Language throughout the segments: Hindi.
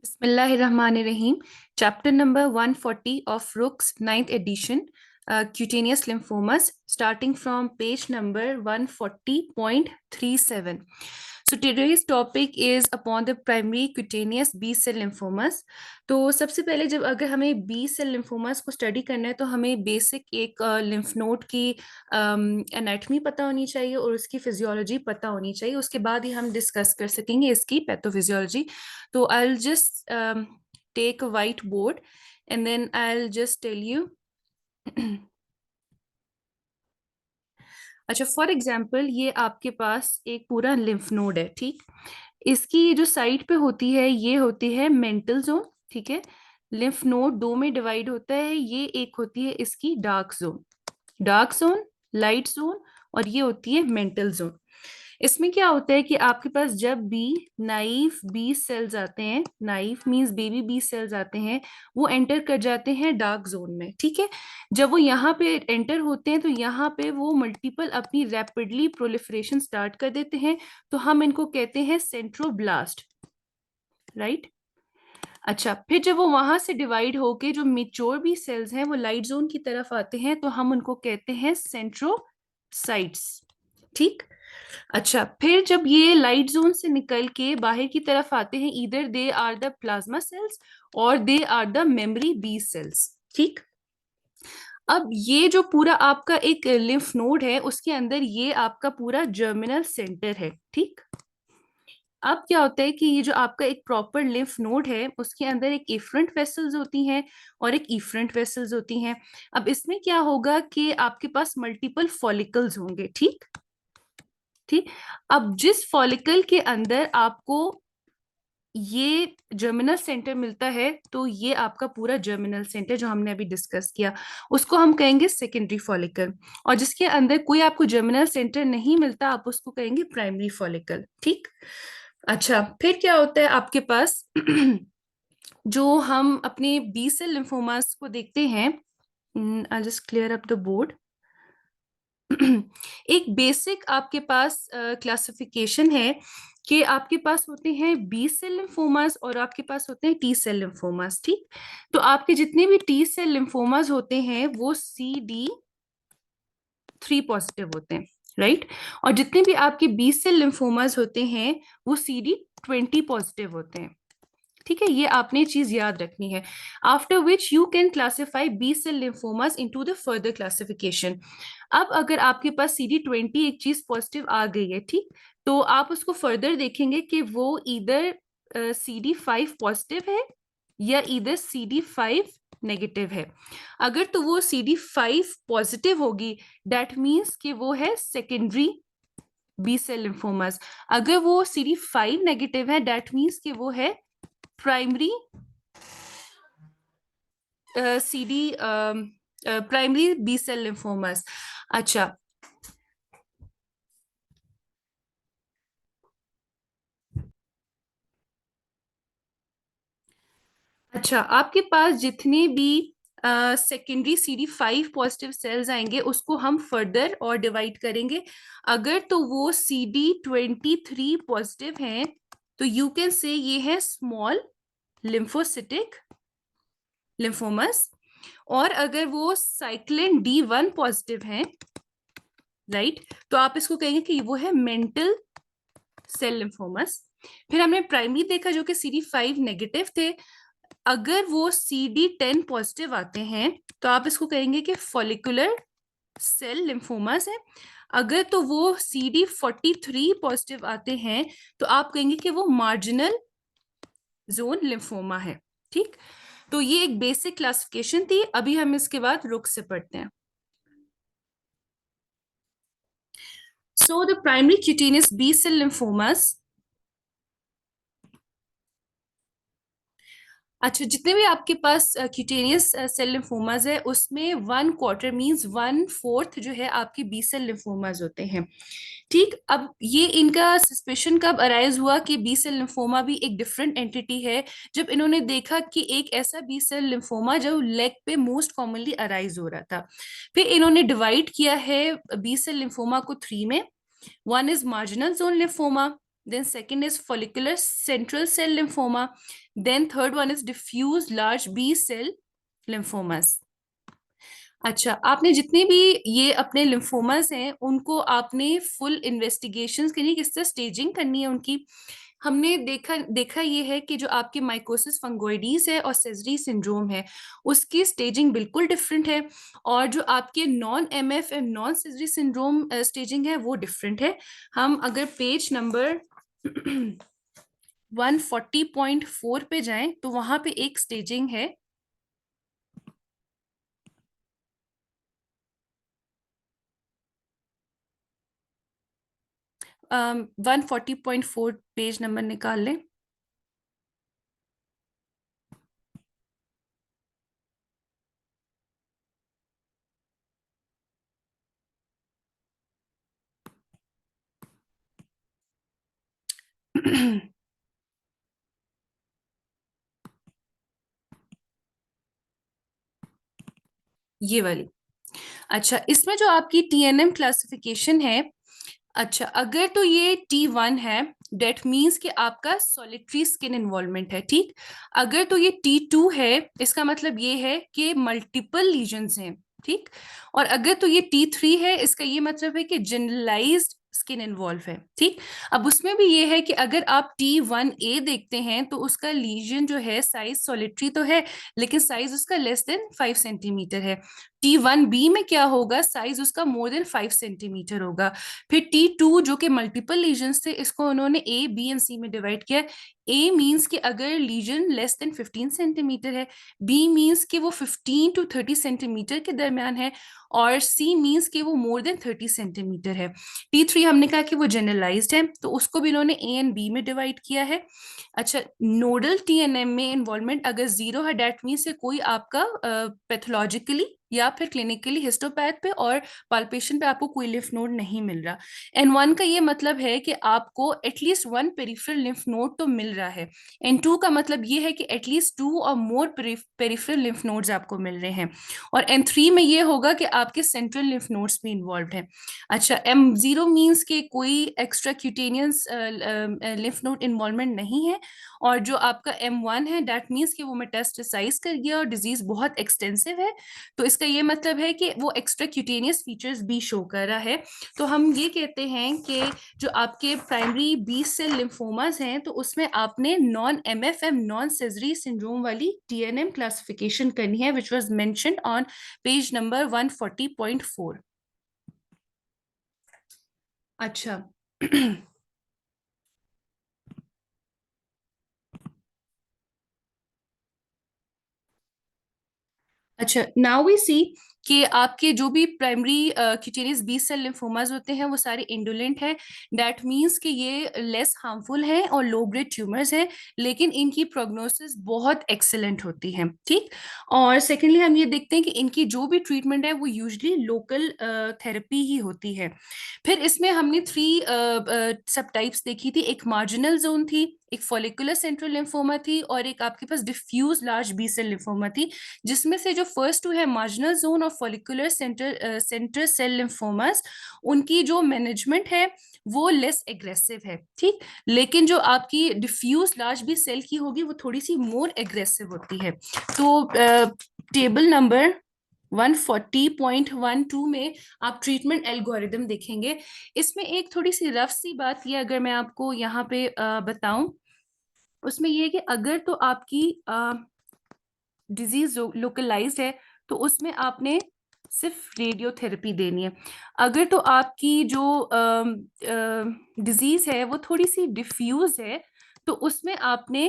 Bismillahirrahmanirrahim. Chapter number 140 of Rook's ninth edition, cutaneous lymphomas, starting from page number 140.37. So today's topic is upon the primary cutaneous B cell lymphomas. तो सबसे पहले जब अगर हमें बी सेल लिम्फोमास को स्टडी करना है तो हमें बेसिक एक लिम्फ नोड की एनाटॉमी पता होनी चाहिए और उसकी फिजियोलॉजी पता होनी चाहिए। उसके बाद ही हम डिस्कस कर सकेंगे इसकी पैथोफिजियोलॉजी। तो I will just take a white board and then I will just tell you. अच्छा, फॉर एग्जाम्पल ये आपके पास एक पूरा लिम्फ नोड है, ठीक। इसकी जो साइड पे होती है ये होती है मेंटल जोन, ठीक है। लिम्फ नोड दो में डिवाइड होता है, ये एक होती है इसकी डार्क जोन, लाइट जोन, और ये होती है मेंटल जोन। इसमें क्या होता है कि आपके पास जब भी नाइफ बी सेल्स आते हैं, naive means baby B cells आते हैं, वो एंटर कर जाते हैं डार्क जोन में, ठीक है। जब वो यहाँ पे एंटर होते हैं तो यहाँ पे वो मल्टीपल अपनी रैपिडली प्रोलिफरेशन स्टार्ट कर देते हैं, तो हम इनको कहते हैं सेंट्रोब्लास्ट, राइट। अच्छा, फिर जब वो वहां से डिवाइड होके जो मेच्योर बी सेल्स हैं वो लाइट जोन की तरफ आते हैं तो हम उनको कहते हैं सेंट्रोसाइट्स, ठीक। अच्छा, फिर जब ये लाइट जोन से निकल के बाहर की तरफ आते हैं, इधर they are the plasma cells और they are the memory B cells, ठीक। अब ये जो पूरा आपका एक लिम्फ नोड है उसके अंदर ये आपका पूरा जर्मिनल सेंटर है, ठीक। अब क्या होता है कि ये जो आपका एक प्रॉपर लिम्फ नोड है उसके अंदर एक इफरेंट वेसल्स होती हैं और एक इफरेंट वेसल्स होती हैं। अब इसमें क्या होगा कि आपके पास मल्टीपल फॉलिकल्स होंगे, ठीक। ठीक। अब जिस फॉलिकल के अंदर आपको ये जर्मिनल सेंटर मिलता है तो ये आपका पूरा जर्मिनल सेंटर जो हमने अभी डिस्कस किया उसको हम कहेंगे सेकेंडरी फॉलिकल, और जिसके अंदर कोई आपको जर्मिनल सेंटर नहीं मिलता आप उसको कहेंगे प्राइमरी फॉलिकल, ठीक। अच्छा, फिर क्या होता है आपके पास जो हम अपने बी सेल लिम्फोमास को देखते हैं, I just clear up the board. एक बेसिक आपके पास क्लासिफिकेशन है कि आपके पास होते हैं बी सेल लिम्फोमास और आपके पास होते हैं टी सेल लिम्फोमास, ठीक। तो आपके जितने भी टी सेल लिम्फोमास होते हैं वो CD3 पॉजिटिव होते हैं, राइट। और जितने भी आपके बी सेल लिम्फोमास होते हैं वो CD20 पॉजिटिव होते हैं, ठीक है। ये आपने चीज याद रखनी है। After which you can classify B cell lymphomas into the further classification. अब अगर आपके पास CD20 एक चीज पॉजिटिव आ गई है, ठीक, तो आप उसको फर्दर देखेंगे कि वो इधर CD5 पॉजिटिव है या इधर CD5 नेगेटिव है। अगर तो वो CD5 पॉजिटिव होगी दैट मीन्स कि वो है सेकेंडरी बी सेल लिम्फोमास। अगर वो CD5 नेगेटिव है दैट मीन्स कि वो है primary primary B cell lymphomas. अच्छा, आपके पास जितने भी सेकेंडरी CD5 पॉजिटिव सेल्स आएंगे उसको हम फर्दर और डिवाइड करेंगे। अगर तो वो CD23 पॉजिटिव हैं तो यू कैन से ये है स्मॉल लिम्फोसिटिक लिम्फोमस, और अगर वो साइक्लिन D1 पॉजिटिव हैं, राइट, तो आप इसको कहेंगे कि वो है मेंटल सेल लिम्फोमस। फिर हमने प्राइमरी देखा जो कि CD5 नेगेटिव थे। अगर वो CD10 पॉजिटिव आते हैं तो आप इसको कहेंगे कि फॉलिकुलर सेल लिम्फोमास है। अगर तो वो CD43 पॉजिटिव आते हैं तो आप कहेंगे कि वो मार्जिनल जोन लिम्फोमा है, ठीक। तो ये एक बेसिक क्लासिफिकेशन थी। अभी हम इसके बाद रुख से पढ़ते हैं। So the primary cutaneous B cell lymphomas, अच्छा, जितने भी आपके पास क्यूटेनियस सेल लिम्फोमास है उसमें 1/4 मींस 1/4 जो है आपके बी सेल लिम्फोमास होते हैं, ठीक। अब ये इनका सस्पेशन कब अराइज हुआ कि बी सेल लिम्फोमा भी एक डिफरेंट एंटिटी है, जब इन्होंने देखा कि एक ऐसा बी सेल लिम्फोमा जो लेग पे मोस्ट कॉमनली अराइज हो रहा था। फिर इन्होंने डिवाइड किया है बी सेल लिम्फोमा को 3 में। One is marginal zone lymphoma, then second is follicular central cell lymphoma, then third one is diffuse large B cell lymphomas. अच्छा, आपने जितने भी ये अपने लिम्फोमास हैं उनको आपने फुल इन्वेस्टिगेशंस के लिए किस तरह स्टेजिंग करनी है उनकी, हमने देखा ये है कि जो आपके माइकोसिस फंगोइडीज है और सेजरी सिंड्रोम है उसकी स्टेजिंग बिल्कुल डिफरेंट है, और जो आपके non MF and non Sezary syndrome staging है वो डिफरेंट है। हम अगर पेज नंबर 140.4 पे जाएं तो वहां पे एक स्टेजिंग है। 140.4 पेज नंबर निकाल लें। ये वाली। अच्छा, इसमें जो आपकी टीएनएम क्लासिफिकेशन है, अच्छा अगर तो ये T1 है, डेट मीन्स कि आपका सॉलिटरी स्किन इन्वॉल्वमेंट है, ठीक। अगर तो ये T2 है, इसका मतलब ये है कि मल्टीपल लीजन्स हैं, ठीक। और अगर तो ये T3 है, इसका ये मतलब है कि जनरलाइज्ड स्किन इन्वॉल्व है, ठीक। अब उसमें भी ये है कि अगर आप T1A देखते हैं तो उसका लीजन जो है साइज सॉलिटरी तो है, लेकिन साइज उसका लेस देन 5 सेंटीमीटर है। T1B में क्या होगा, साइज उसका मोर देन 5 सेंटीमीटर होगा। फिर T2 जो कि मल्टीपल लीजन्स थे, इसको उन्होंने ए बी एंड सी में डिवाइड किया। ए मीन्स कि अगर लीजन लेस देन 15 सेंटीमीटर है, बी मीन्स कि वो 15 to 30 सेंटीमीटर के दरमियान है, और सी मीन्स कि वो मोर देन 30 सेंटीमीटर है। T3 हमने कहा कि वो जनरलाइज्ड है, तो उसको भी इन्होंने ए एंड बी में डिवाइड किया है। अच्छा, नोडल टीएनएम में इन्वॉल्वमेंट अगर जीरो है, डेट मीन्स से कोई आपका पैथोलॉजिकली या फिर क्लिनिकली हिस्टोपैथ पे और पाल्पेशन पे आपको कोई लिम्फ नोड नहीं मिल रहा। N1 का ये मतलब है कि आपको at least one peripheral lymph node तो मिल रहा है। N2 का मतलब ये है कि एटलीस्ट 2 और मोर पेरिफेरल लिम्फ नोड्स आपको मिल रहे हैं, और N3 में ये होगा कि आपके सेंट्रल लिम्फ नोड्स भी इन्वॉल्व हैं। अच्छा, M0 मीन्स के कोई extra cutaneous lymph node involvement नहीं है, और जो आपका M1 है, दैट मीन्स कि वो मेटास्टेसाइज कर गया और डिजीज बहुत एक्सटेंसिव है, तो इसका ये मतलब है कि वो एक्स्ट्रा क्यूटेनियस फीचर्स भी शो कर रहा है। तो हम ये कहते हैं कि जो आपके प्राइमरी बी सेल लिम्फोमास हैं, तो उसमें आपने non MFM non Sezary syndrome वाली टीएनएम क्लासिफिकेशन करनी है, which was mentioned on page number 140.4। अच्छा। अच्छा, नाउ वी सी कि आपके जो भी primary cutaneous B cell lymphomas होते हैं वो सारे इंडोलेंट हैं, दैट मींस कि ये लेस हार्मफुल हैं और लो ग्रेड ट्यूमर्स हैं, लेकिन इनकी प्रोग्नोसिस बहुत एक्सेलेंट होती है, ठीक। और सेकेंडली हम ये देखते हैं कि इनकी जो भी ट्रीटमेंट है वो यूजली लोकल थेरेपी ही होती है। फिर इसमें हमने 3 सब टाइप्स देखी थी, एक मार्जिनल जोन थी, एक फॉलिकुलर सेंट्रल लिम्फोमा थी, और एक आपके पास diffuse large B cell lymphoma थी, जिसमें से जो फर्स्ट टू है मार्जिनल जोन और फॉलिकुलर सेंटर सेल लिम्फोमास, उनकी जो मैनेजमेंट है वो लेस एग्रेसिव है, ठीक। लेकिन जो आपकी डिफ्यूज लार्ज बी सेल की होगी वो थोड़ी सी मोर एग्रेसिव होती है। तो टेबल नंबर 140.12 में आप ट्रीटमेंट एल्गोरिदम देखेंगे। इसमें एक थोड़ी सी रफ सी बात ये अगर मैं आपको यहाँ पे बताऊं, उसमें ये है कि अगर तो आपकी डिजीज लोकलाइज्ड है तो उसमें आपने सिर्फ रेडियोथेरेपी देनी है। अगर तो आपकी जो डिजीज है वो थोड़ी सी डिफ्यूज है तो उसमें आपने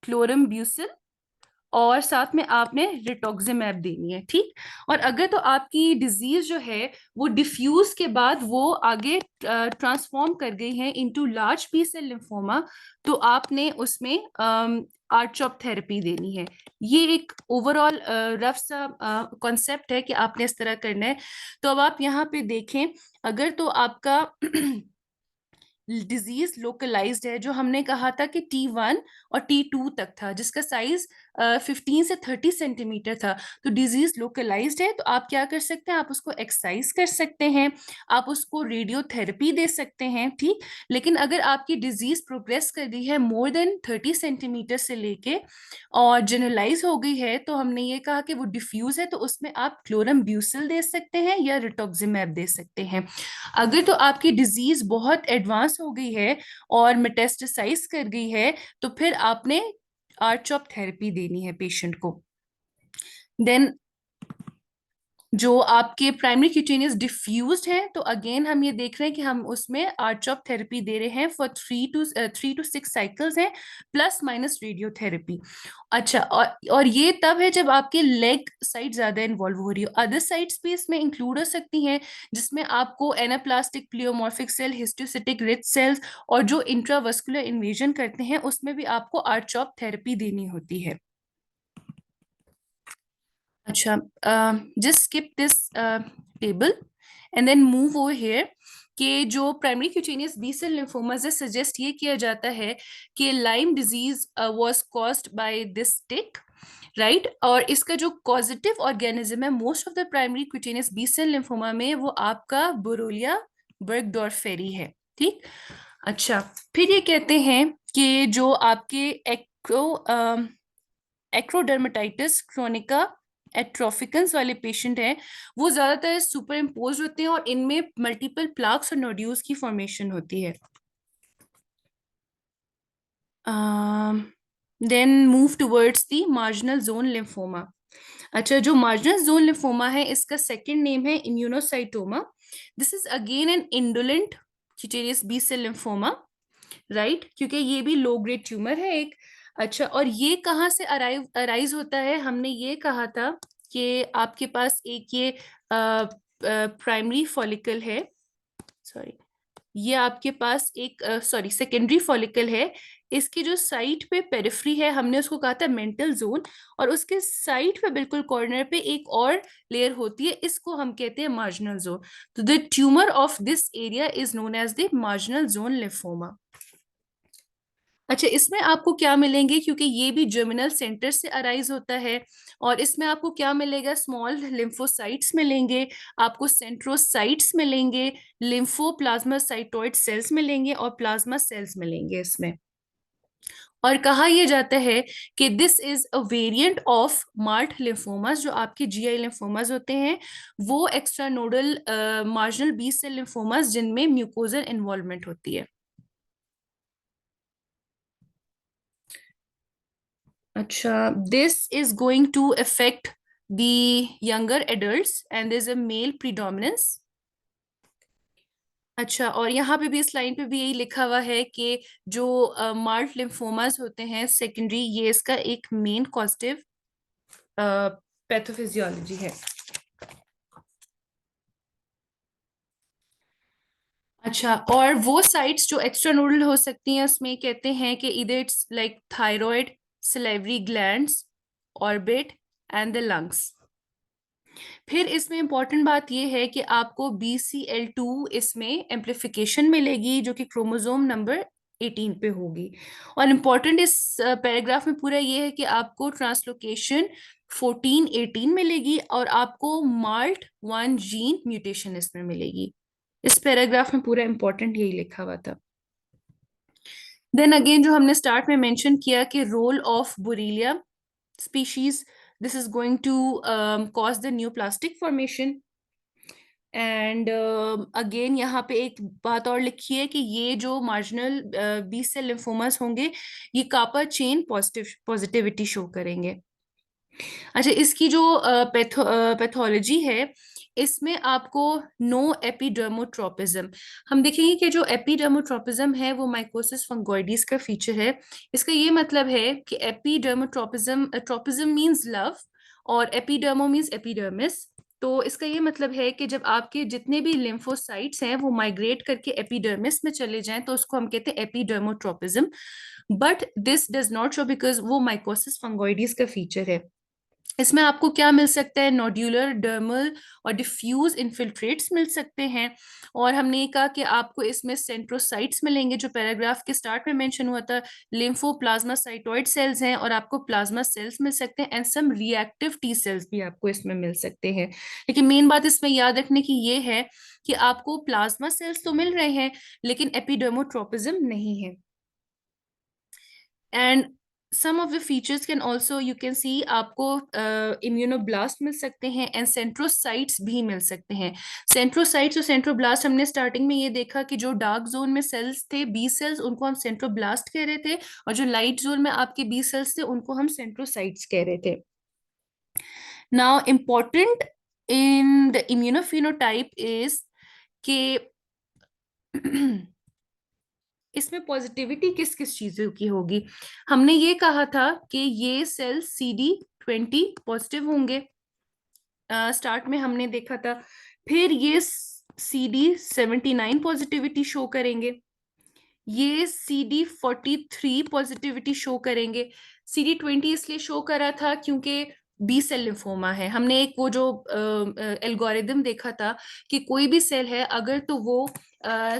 क्लोरम्ब्यूसिल और साथ में आपने रिटोक्सिमैब देनी है, ठीक। और अगर तो आपकी डिजीज जो है वो डिफ्यूज के बाद वो आगे ट्रांसफॉर्म कर गई है into large B cell lymphoma, तो आपने उसमें आर्चॉप थेरेपी देनी है। ये एक ओवरऑल रफ सा कॉन्सेप्ट है कि आपने इस तरह करना है। तो अब आप यहाँ पे देखें, अगर तो आपका डिजीज लोकलाइज्ड है, जो हमने कहा था कि T1 और T2 तक था, जिसका साइज 15 से 30 सेंटीमीटर था, तो डिजीज लोकलाइज्ड है, तो आप क्या कर सकते हैं, आप उसको एक्सरसाइज कर सकते हैं, आप उसको रेडियोथेरेपी दे सकते हैं, ठीक। लेकिन अगर आपकी डिजीज प्रोग्रेस कर गई है मोर देन 30 सेंटीमीटर से लेके और जनरलाइज हो गई है, तो हमने ये कहा कि वो डिफ्यूज है, तो उसमें आप क्लोरम ब्यूसिल दे सकते हैं या रिटोक्सिमैब दे सकते हैं। अगर तो आपकी डिजीज बहुत एडवांस हो गई है और मेटास्टेसाइज कर गई है, तो फिर आपने आर-चॉप थेरेपी देनी है पेशेंट को। देन जो आपके प्राइमरी क्यूटेनियस डिफ्यूज्ड है, तो अगेन हम ये देख रहे हैं कि हम उसमें आर-चॉप थेरेपी दे रहे हैं फॉर 3 to 6 साइकिल्स हैं, प्लस माइनस रेडियोथेरेपी। अच्छा, और ये तब है जब आपके लेग साइड ज्यादा इन्वॉल्व हो रही हो। अदर साइड्स भी इसमें इंक्लूड हो सकती हैं, जिसमें आपको anaplastic pleomorphic cell, histiocytic rich cells और जो इंट्रावस्कुलर इन्वेजन करते हैं, उसमें भी आपको आर-चॉप थेरेपी देनी होती है। अच्छा, just skip this table and then move over here कि जो primary cutaneous B cell lymphoma से सजेस्ट ये किया जाता है कि Lyme disease was caused by this tick, right. और इसका जो कॉजेटिव ऑर्गेनिज्म है most of the primary cutaneous B cell lymphoma में, वो आपका बोरोलिया बर्गडॉर्फेरी है, ठीक। अच्छा, फिर ये कहते हैं कि जो आपके एक्रोडर्मेटाइटिस क्रोनिका एट्रोफिकन्स वाले पेशेंट हैं, वो ज्यादातर सुपर इम्पोज होते हैं और इनमें मल्टीपल प्लाक्स और नोड्यूल्स की फॉर्मेशन होती है। Then move towards the marginal zone lymphoma. अच्छा, जो मार्जिनल जोन लिम्फोमा है, इसका सेकंड नेम है immunocytoma. This is again an indolent cutaneous B cell lymphoma, right, क्योंकि ये भी लो ग्रेड ट्यूमर है एक। अच्छा, और ये कहाँ से अराइज होता है, हमने ये कहा था कि आपके पास एक ये प्राइमरी फॉलिकल है, सॉरी, ये आपके पास एक सेकेंडरी फॉलिकल है। इसकी जो साइड पे पेरिफ्री है, हमने उसको कहा था मेंटल जोन, और उसके साइड पे बिल्कुल कॉर्नर पे एक और लेयर होती है, इसको हम कहते हैं मार्जिनल जोन। तो the tumour of this area is known as the marginal zone lymphoma. अच्छा, इसमें आपको क्या मिलेंगे, क्योंकि ये भी जर्मिनल सेंटर से अराइज होता है, और इसमें आपको क्या मिलेगा, स्मॉल लिम्फोसाइट्स मिलेंगे, आपको सेंट्रोसाइट्स मिलेंगे, लिम्फोप्लाज्मासाइटोइड सेल्स मिलेंगे और प्लाज्मा सेल्स मिलेंगे इसमें। और कहा यह जाता है कि this is a variant of MALT lymphomas, जो आपके जीआई लिम्फोमास होते हैं, वो extra nodal marginal B cell lymphomas जिनमें म्यूकोजल इन्वॉल्वमेंट होती है। Acha, this is going to affect the younger adults and there's a male predominance. अच्छा, और यहाँ पे भी इस लाइन पे भी यही लिखा हुआ है कि जो मार्ट लिम्फोमास होते हैं सेकेंडरी, ये इसका एक मेन कॉजेटिव पैथोफिजियोलॉजी है। अच्छा, और वो साइट्स जो एक्स्ट्रा नोडल हो सकती हैं, उसमें कहते हैं कि इधर it's like thyroid, salivary glands, orbit and the lungs. फिर इसमें इंपॉर्टेंट बात यह है कि आपको BCL2 इसमें एम्प्लीफिकेशन मिलेगी, जो कि क्रोमोसोम नंबर 18 पे होगी। और इम्पॉर्टेंट इस पैराग्राफ में पूरा ये है कि आपको ट्रांसलोकेशन 1418 मिलेगी और आपको MALT1 जीन म्यूटेशन इसमें मिलेगी। इस पैराग्राफ में पूरा इंपॉर्टेंट यही लिखा हुआ था। देन अगेन जो हमने स्टार्ट में मेंशन किया कि role of borrelia species, this is going to cause the neoplastic formation. And again यहाँ पे एक बात और लिखी है कि ये जो मार्जिनल बी सेल लिम्फोमास होंगे, ये कापा चेन पॉजिटिविटी शो करेंगे। अच्छा, इसकी जो पैथोलॉजी है, इसमें आपको नो एपिडर्मोट्रोपिज्म, हम देखेंगे कि जो एपिडर्मोट्रोपिज्म है वो माइकोसिस फंगोइडिस का फीचर है। इसका ये मतलब है कि एपिडर्मोट्रोपिज्म, ट्रोपिज्म मींस लव और एपिडर्मो मींस एपिडर्मिस। तो इसका ये मतलब है कि जब आपके जितने भी लिम्फोसाइट्स हैं वो माइग्रेट करके एपिडर्मिस में चले जाएं, तो उसको हम कहते हैं epidermotropism. But this does not show because वो माइकोसिस फंगोइडिस का फीचर है। इसमें आपको क्या मिल सकता है, नोड्यूलर, डर्मल और डिफ्यूज इन्फिल्ट्रेट्स मिल सकते हैं। और हमने ये कहा कि आपको इसमें सेंट्रोसाइट्स मिलेंगे, जो पैराग्राफ के स्टार्ट में मेंशन हुआ था, लिम्फोप्लाज्मासाइटोइड सेल्स हैं, और आपको प्लाज्मा सेल्स मिल सकते हैं, and some reactive T cells भी आपको इसमें मिल सकते हैं। लेकिन मेन बात इसमें याद रखने की ये है कि आपको प्लाज्मा सेल्स तो मिल रहे हैं, लेकिन एपिडर्मोट्रोपिज्म नहीं है। And some of the features can also you can see आपको इम्यूनोब्लास्ट मिल सकते हैं, एंड सेंट्रोसाइट्स भी मिल सकते हैं। सेंट्रोसाइट्स और सेंट्रोब्लास्ट हमने स्टार्टिंग में ये देखा कि जो डार्क जोन में सेल्स थे, बी सेल्स, उनको हम सेंट्रोब्लास्ट कह रहे थे, और जो लाइट जोन में आपके बी सेल्स थे उनको हम सेंट्रोसाइट्स कह रहे थे। Now important in the immunophenotype is के इसमें पॉजिटिविटी किस किस चीजों की होगी। हमने ये कहा था कि ये सेल CD20 पॉजिटिव होंगे, स्टार्ट में हमने देखा था। फिर ये CD79 पॉजिटिविटी शो करेंगे, ये CD43 पॉजिटिविटी शो करेंगे। CD20 इसलिए शो करा था क्योंकि बी सेल लिम्फोमा है। हमने एक वो जो एल्गोरिदम देखा था कि कोई भी सेल है, अगर तो वो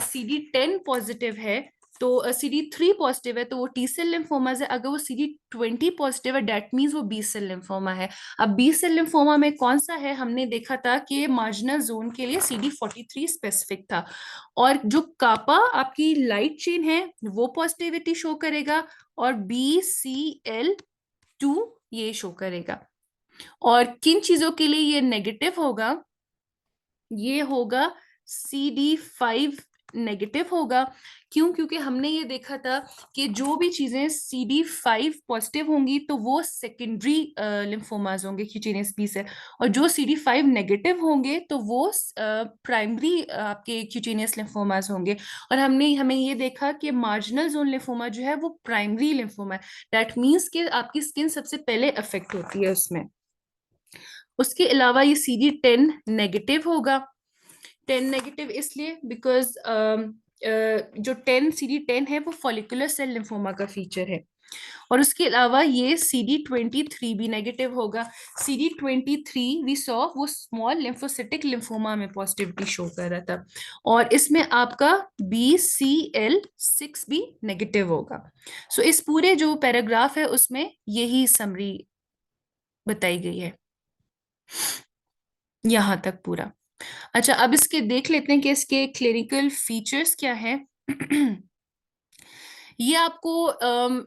CD10 पॉजिटिव है, तो CD3 पॉजिटिव है, तो वो टी सेल लिम्फोमा है। अगर वो CD20 पॉजिटिव है, डेट मीन्स वो बी सेल लिम्फोमा है। अब बी सेल लिम्फोमा में कौन सा है, हमने देखा था कि मार्जिनल जोन के लिए CD43 स्पेसिफिक था, और जो कापा आपकी लाइट चेन है वो पॉजिटिविटी शो करेगा, और BCL2 ये शो करेगा। और किन चीजों के लिए ये नेगेटिव होगा, ये होगा CD5 नेगेटिव होगा। क्यों? क्योंकि हमने ये देखा था कि जो भी चीजें CD5 पॉजिटिव होंगी तो वो सेकेंडरी लिम्फोमाज होंगे, क्यूटेनियस बी से, और जो CD5 नेगेटिव होंगे तो वो प्राइमरी आपके क्यूटेनियस लिम्फोमाज होंगे। और हमें ये देखा कि मार्जिनल जोन लिम्फोमा जो है वो प्राइमरी लिम्फोमा है, दैट मीन्स कि आपकी स्किन सबसे पहले अफेक्ट होती है उसमें। उसके अलावा ये CD10 नेगेटिव होगा। 10 नेगेटिव इसलिए बिकॉज जो 10 CD10 है वो फॉलिकुलर सेल लिम्फोमा का फीचर है। और उसके अलावा ये CD23 भी नेगेटिव होगा। CD23 वी सॉ वो स्मॉल लिम्फोसिटिक लिम्फोमा में पॉजिटिविटी शो कर रहा था, और इसमें आपका BCL6 भी नेगेटिव होगा। सो इस पूरे जो पैराग्राफ है उसमें यही समरी बताई गई है, यहां तक पूरा। अच्छा, अब इसके देख लेते हैं कि इसके क्लिनिकल फीचर्स क्या है। ये आपको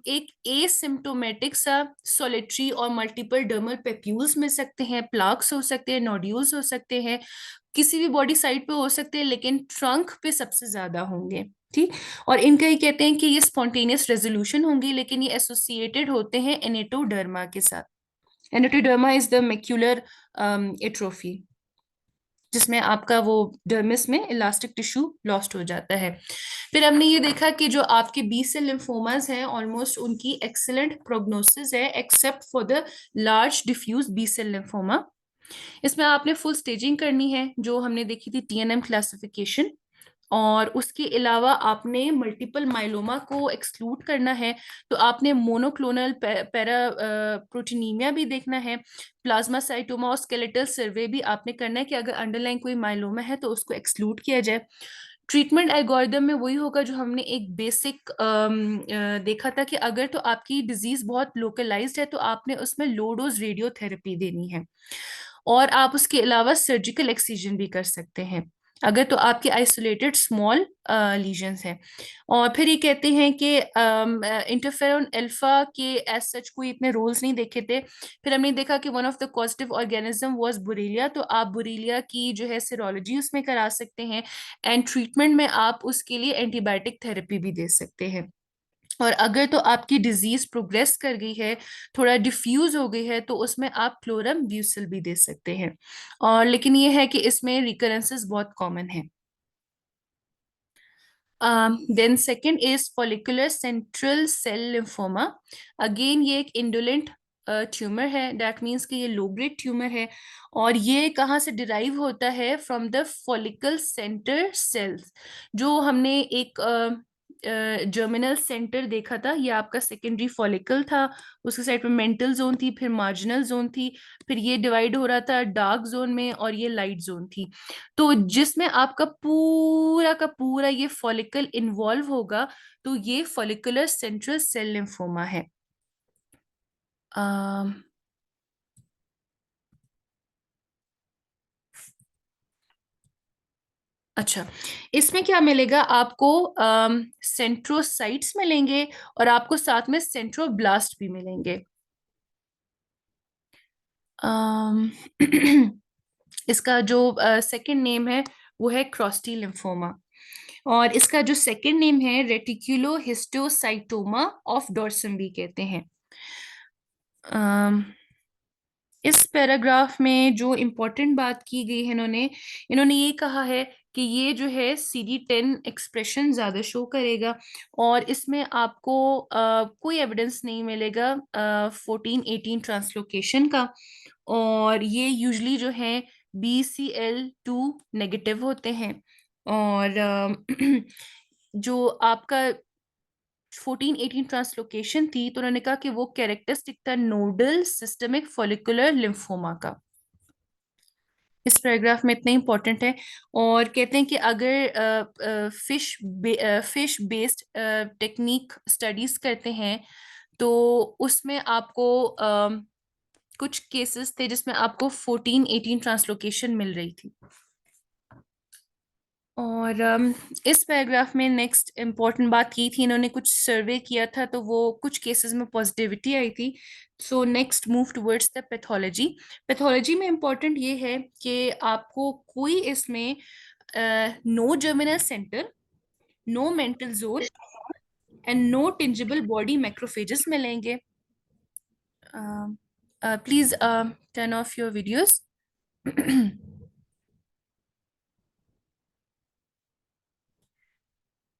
एक एसिम्प्टोमेटिक सा सॉलिटरी और मल्टीपल डर्मल पेप्यूल्स मिल सकते हैं, प्लाक्स हो सकते हैं, नोड्यूल्स हो सकते हैं, किसी भी बॉडी साइड पे हो सकते हैं, लेकिन ट्रंक पे सबसे ज्यादा होंगे। ठीक। और इनका ही कहते हैं कि ये स्पॉन्टेनियस रेजोल्यूशन होंगी, लेकिन ये एसोसिएटेड होते हैं एनेटोडर्मा के साथ। एनेटोडर्मा इज द मैक्यूलर एट्रोफी, जिसमें आपका वो डर्मिस में इलास्टिक टिश्यू लॉस्ट हो जाता है। फिर हमने ये देखा कि जो आपके बी सेल लिम्फोमास हैं, ऑलमोस्ट उनकी एक्सीलेंट प्रोग्नोसिस है, except for the large diffuse B cell lymphoma. इसमें आपने फुल स्टेजिंग करनी है, जो हमने देखी थी TNM क्लासिफिकेशन, और उसके अलावा आपने मल्टीपल माइलोमा को एक्सक्लूड करना है। तो आपने मोनोक्लोनल पैरा प्रोटीनीमिया भी देखना है, प्लाज्मासाइटोमा और स्केलेटल सर्वे भी आपने करना है कि अगर अंडरलाइन कोई माइलोमा है तो उसको एक्सक्लूड किया जाए। ट्रीटमेंट एल्गोरिदम में वही होगा जो हमने एक बेसिक देखा था कि अगर तो आपकी डिजीज बहुत लोकलाइज्ड है तो आपने उसमें लो डोज रेडियोथेरेपी देनी है, और आप उसके अलावा सर्जिकल एक्सीजन भी कर सकते हैं अगर तो आपके आइसोलेटेड स्मॉल लीजन्स हैं। और फिर ये कहते हैं कि इंटरफेरोन अल्फा के एज सच कोई इतने रोल्स नहीं देखे थे। फिर हमने देखा कि one of the causative organism was borrelia, तो आप बुरीलिया की जो है सीरोलॉजी उसमें करा सकते हैं, एंड ट्रीटमेंट में आप उसके लिए एंटीबायोटिक थेरेपी भी दे सकते हैं। और अगर तो आपकी डिजीज प्रोग्रेस कर गई है, थोड़ा डिफ्यूज हो गई है, तो उसमें आप क्लोरम ब्यूसिल भी दे सकते हैं। और लेकिन ये है कि इसमें रिकरेंसेस बहुत कॉमन है। Then second is follicular central cell lymphoma. Again ये एक इंडोलेंट ट्यूमर है, दैट मीन्स कि ये लो ग्रेड ट्यूमर है, और ये कहाँ से डिराइव होता है, from the follicle centre cells. जो हमने एक जर्मिनल सेंटर देखा था, ये आपका सेकेंडरी फॉलिकल था, उसके साइड पे मेंटल जोन थी, फिर मार्जिनल जोन थी, फिर ये डिवाइड हो रहा था डार्क जोन में, और ये लाइट जोन थी। तो जिसमें आपका पूरा का पूरा ये फॉलिकल इन्वॉल्व होगा, तो ये फॉलिकुलर सेंट्रल सेल लिम्फोमा है। अम, अच्छा, इसमें क्या मिलेगा आपको? सेंट्रोसाइट्स मिलेंगे, और आपको साथ में सेंट्रोब्लास्ट भी मिलेंगे। अम, इसका जो सेकंड नेम है वो है क्रॉस्टी लिम्फोमा, और इसका जो सेकंड नेम है रेटिकुलो हिस्टोसाइटोमा ऑफ डॉर्सनबी कहते हैं। इस पैराग्राफ में जो इम्पोर्टेंट बात की गई है, इन्होंने इन्होंने ये कहा है कि ये जो है CD10 एक्सप्रेशन ज्यादा शो करेगा, और इसमें आपको कोई एविडेंस नहीं मिलेगा 14-18 ट्रांसलोकेशन का, और ये यूजली जो है BCL2 नेगेटिव होते हैं। और जो आपका 14-18 ट्रांसलोकेशन थी, तो उन्होंने कहा कि वो कैरेक्टरिस्टिक था नोडल सिस्टमिक फॉलिकुलर लिम्फोमा का। इस पैराग्राफ में इतना इंपॉर्टेंट है। और कहते हैं कि अगर फिश बेस्ड टेक्निक स्टडीज करते हैं, तो उसमें आपको कुछ केसेस थे जिसमें आपको 14-18 ट्रांसलोकेशन मिल रही थी। और इस पैराग्राफ में नेक्स्ट इम्पॉर्टेंट बात की थी, इन्होंने कुछ सर्वे किया था, तो वो कुछ केसेस में पॉजिटिविटी आई थी। So next move towards the pathology. Pathology में इम्पॉर्टेंट ये है कि आपको कोई इसमें no germinal centre, no mantle zone, and no tangible body macrophages मिलेंगे। Please turn off your videos.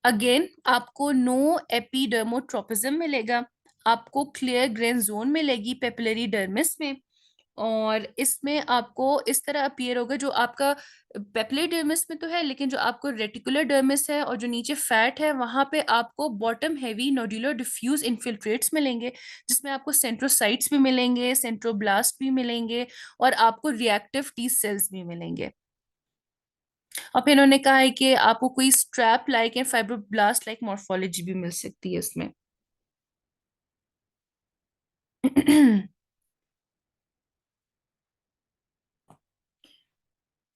Again आपको नो एपिडर्मोट्रोपिज्म मिलेगा, आपको क्लियर ग्रेन जोन मिलेगी पेपिलरी डर्मिस में, और इसमें आपको इस तरह अपीयर होगा, जो आपका पेपिलरी डर्मिस में तो है, लेकिन जो आपको रेटिकुलर डर्मिस है और जो नीचे फैट है, वहां पे आपको bottom heavy nodular diffuse infiltrates मिलेंगे, जिसमें आपको सेंट्रोसाइट्स भी मिलेंगे, सेंट्रोब्लास्ट भी मिलेंगे, और आपको रिएक्टिव टी सेल्स भी मिलेंगे। और फिर इन्होंने कहा है कि आपको कोई स्ट्रैप लाइक या फाइब्रोब्लास्ट लाइक मॉर्फोलॉजी भी मिल सकती है इसमें।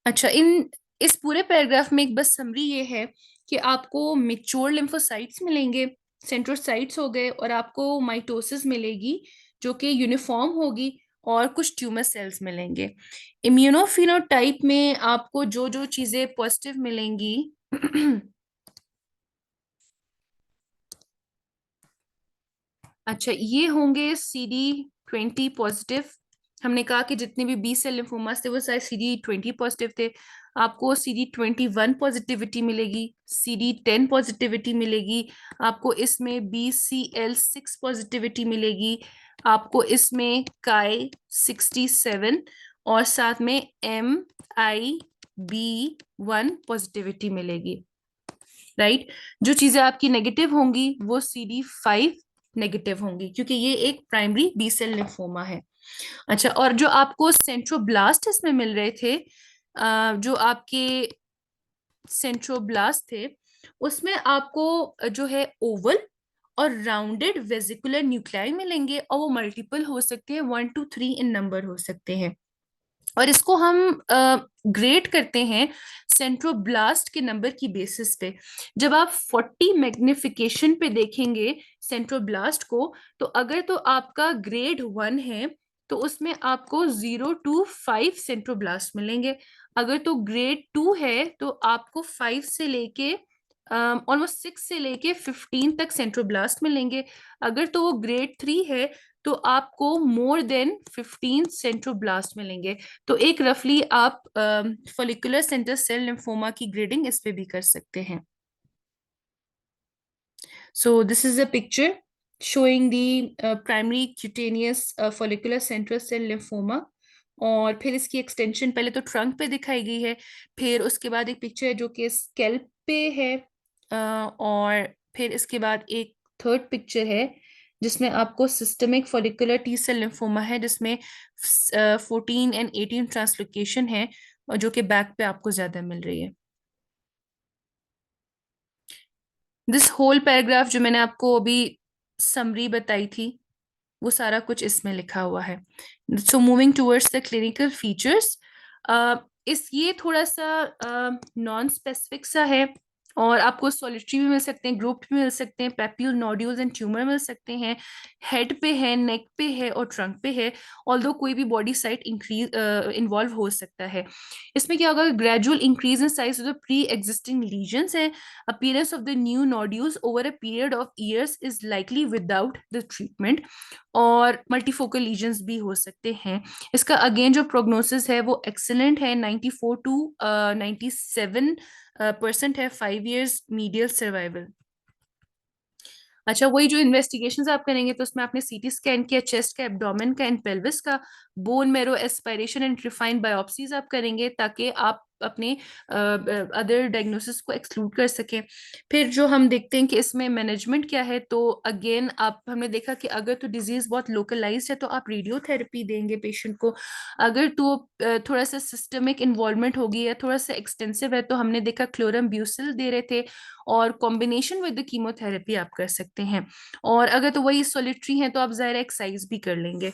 अच्छा, इस पूरे पैराग्राफ में एक बस समरी ये है कि आपको मेच्योर लिम्फोसाइट्स मिलेंगे, सेंट्रोसाइट्स हो गए, और आपको माइटोसिस मिलेगी जो कि यूनिफॉर्म होगी, और कुछ ट्यूमर सेल्स मिलेंगे। इम्यूनोफिनोटाइप में आपको जो जो चीजें पॉजिटिव मिलेंगी अच्छा, ये होंगे CD20 पॉजिटिव। हमने कहा कि जितने भी बी सेल लिम्फोमास थे वो सारे CD20 पॉजिटिव थे। आपको CD21 पॉजिटिविटी मिलेगी, CD10 पॉजिटिविटी मिलेगी, आपको इसमें BCL6 पॉजिटिविटी मिलेगी, आपको इसमें Ki-67, और साथ में MIB1 पॉजिटिविटी मिलेगी। राइट, जो चीजें आपकी नेगेटिव होंगी वो CD5 नेगेटिव होंगी, क्योंकि ये एक प्राइमरी बी सेल लिम्फोमा है। अच्छा, और जो आपको सेंट्रोब्लास्ट इसमें मिल रहे थे, जो आपके सेंट्रोब्लास्ट थे, उसमें आपको जो है ओवल और राउंडेड वेजिकुलर न्यूक्लियाई मिलेंगे, और वो मल्टीपल हो सकते हैं, 1 to 3 इन नंबर हो सकते हैं। और इसको हम ग्रेड करते हैं सेंट्रोब्लास्ट के नंबर की बेसिस पे। जब आप 40 मैग्निफिकेशन पे देखेंगे सेंट्रोब्लास्ट को, तो अगर तो आपका ग्रेड 1 है, तो उसमें आपको 0 to 5 सेंट्रोब्लास्ट मिलेंगे। अगर तो ग्रेड 2 है, तो आपको 5 से लेके ऑलमोस्ट 6 से लेके 15 तक सेंट्रोब्लास्ट मिलेंगे। अगर तो वो ग्रेड 3 है, तो आपको मोर देन 15 सेंट्रोब्लास्ट मिलेंगे। तो एक रफली आप फॉलिकुलर सेंटर सेल लिम्फोमा की ग्रेडिंग इस पे भी कर सकते हैं। So this is a picture showing the primary cutaneous follicular central cell lymphoma। और फिर इसकी एक्सटेंशन पहले तो ट्रंक पे दिखाई गई है, फिर उसके बाद एक पिक्चर है जो कि स्कैल्प पे है, और फिर इसके बाद एक थर्ड पिक्चर है जिसमें आपको systemic follicular T cell lymphoma है, जिसमें 14 and 18 ट्रांसलोकेशन है, और जो कि बैक पे आपको ज्यादा मिल रही है। दिस होल पैराग्राफ जो मैंने आपको अभी समरी बताई थी, वो सारा कुछ इसमें लिखा हुआ है। So moving towards the clinical features, इस ये थोड़ा सा नॉन स्पेसिफिक सा है, और आपको सॉलिटरी भी मिल सकते हैं, ग्रुप भी मिल सकते हैं, पैप्यूल नोड्यूल्स एंड ट्यूमर मिल सकते हैं, हेड पे है, नेक पे है और ट्रंक पे है, ऑल्दो कोई भी बॉडी साइट इंक्रीज इन्वॉल्व हो सकता है। इसमें क्या होगा, gradual increase in size of the pre existing lesions है, appearance of the new nodules over a period of years is likely without the treatment, और मल्टीफोकल लीजन्स भी हो सकते हैं। इसका अगेन जो प्रोग्नोसिस है वो एक्सेलेंट है, 94 to 97% है, 5 years मीडियल सर्वाइवल। अच्छा, वही जो इन्वेस्टिगेशंस आप करेंगे तो उसमें आपने सीटी स्कैन किया चेस्ट का, एब्डोमेन का एंड पेल्विस का, bone marrow aspiration and refined biopsies आप करेंगे ताकि आप अपने अदर डायग्नोसिस को एक्सक्लूड कर सकें। फिर जो हम देखते हैं कि इसमें मैनेजमेंट क्या है, तो अगेन आप हमने देखा कि अगर तो डिजीज बहुत लोकलाइज्ड है तो आप रेडियोथेरेपी देंगे पेशेंट को, अगर तो थोड़ा सा सिस्टमिक इन्वॉल्वमेंट होगी या थोड़ा सा एक्सटेंसिव है तो हमने देखा क्लोरम ब्यूसिल दे रहे थे, और कॉम्बिनेशन विद द कीमोथेरेपी आप कर सकते हैं, और अगर तो वही सॉलिटरी हैं तो आप ज़ाहिर एक्सरसाइज भी कर लेंगे।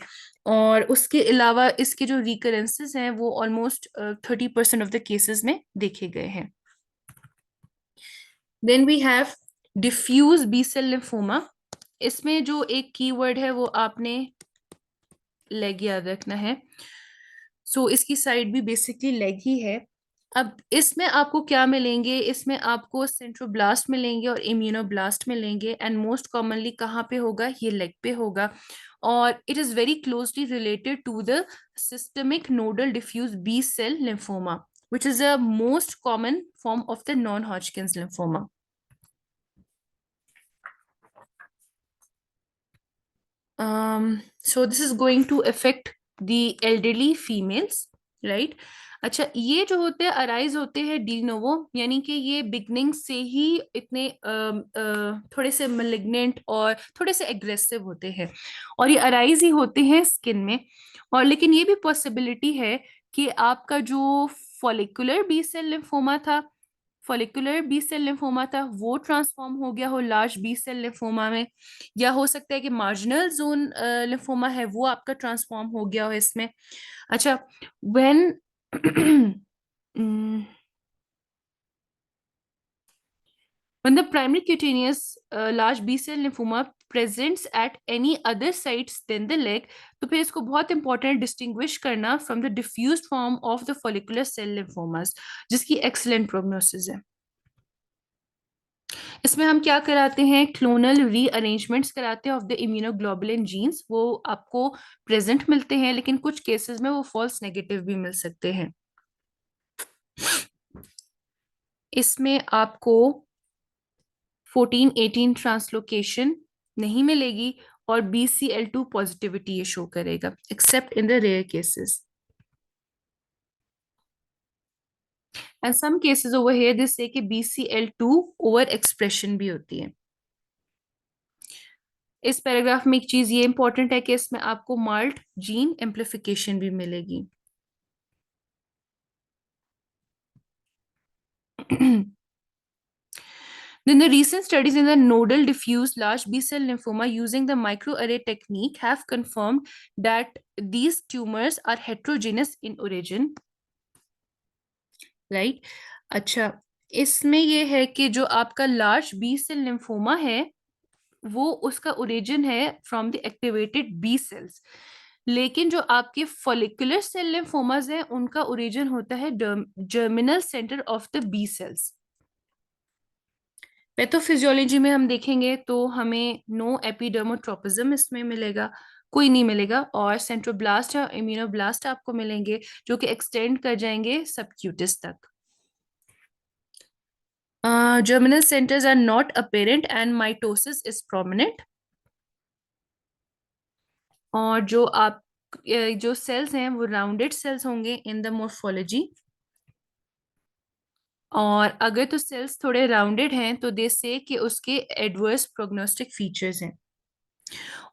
और उसके अलावा इसके जो रिकरेंसेस हैं वो ऑलमोस्ट 30% ऑफ द केसेस में देखे गए हैं। Then we have diffuse B cell lymphoma. इसमें जो एक कीवर्ड है वो आपने लेग याद रखना है। सो इसकी साइड भी बेसिकली लेग ही है। अब इसमें आपको क्या मिलेंगे, इसमें आपको सेंट्रोब्लास्ट मिलेंगे और इम्यूनोब्लास्ट मिलेंगे, एंड मोस्ट कॉमनली कहाँ पे होगा, ये लेग पे होगा, और it is very closely related to the systemic nodal diffuse B cell lymphoma, which is a most common form of the non-Hodgkin's lymphoma. So this is going to affect the elderly females, right? अच्छा, ये जो होते हैं अराइज होते हैं डी नोवो, यानी कि ये बिगनिंग से ही इतने थोड़े से मलिग्नेंट और थोड़े से एग्रेसिव होते हैं, और ये अराइज ही होते हैं स्किन में। और लेकिन ये भी पॉसिबिलिटी है कि आपका जो फॉलिकुलर बी सेल लिम्फोमा था, फॉलिकुलर बी सेल लिम्फोमा था, वो ट्रांसफॉर्म हो गया हो लार्ज बी सेल लिम्फोमा में, या हो सकता है कि मार्जिनल जोन लिम्फोमा है वो आपका ट्रांसफॉर्म हो गया हो इसमें। अच्छा, when when the primary cutaneous large B cell lymphoma presents at any other sites than the leg, तो फिर इसको बहुत इंपॉर्टेंट डिस्टिंग्विश करना from the diffused form of the follicular cell lymphomas, जिसकी एक्सीलेंट प्रोग्नोसिस है। इसमें हम क्या कराते हैं, क्लोनल रीअरेंजमेंट्स कराते हैं ऑफ द इम्यूनोग्लोबुलिन जीन्स, वो आपको प्रेजेंट मिलते हैं, लेकिन कुछ केसेस में वो फॉल्स नेगेटिव भी मिल सकते हैं। इसमें आपको 14-18 ट्रांसलोकेशन नहीं मिलेगी, और BCL2 पॉजिटिविटी ये शो करेगा, except in the rare cases. And some cases over here this say कि BCL2 ओवर एक्सप्रेशन भी होती है। इस पैराग्राफ में एक चीज ये इंपॉर्टेंट है कि इसमें आपको माल्ट जीन एम्प्लीफिकेशन भी मिलेगी। Then the recent studies in the nodal diffuse large B-cell lymphoma using the microarray technique have confirmed that these tumors are heterogeneous in origin. Right? अच्छा, इसमें ये है कि जो आपका लार्ज बी सेल लिम्फोमा है वो उसका ओरिजिन है from the activated B cells, लेकिन जो आपके फॉलिकुलर सेल लिम्फोमास हैं उनका ओरिजिन होता है germinal centre of the B cells. Pathophysiology में हम देखेंगे तो हमें नो एपिडर्मोट्रोपिज्म इसमें मिलेगा, कोई नहीं मिलेगा, और सेंट्रोब्लास्ट या इम्यूनोब्लास्ट आपको मिलेंगे जो कि एक्सटेंड कर जाएंगे सबक्यूटिस तक। Germinal centres are not apparent and mitosis is prominent, और जो आप जो सेल्स हैं वो राउंडेड सेल्स होंगे इन द मोर्फोलॉजी, और अगर तो सेल्स थोड़े राउंडेड हैं तो दे से कि उसके एडवर्स प्रोग्नोस्टिक फीचर्स हैं।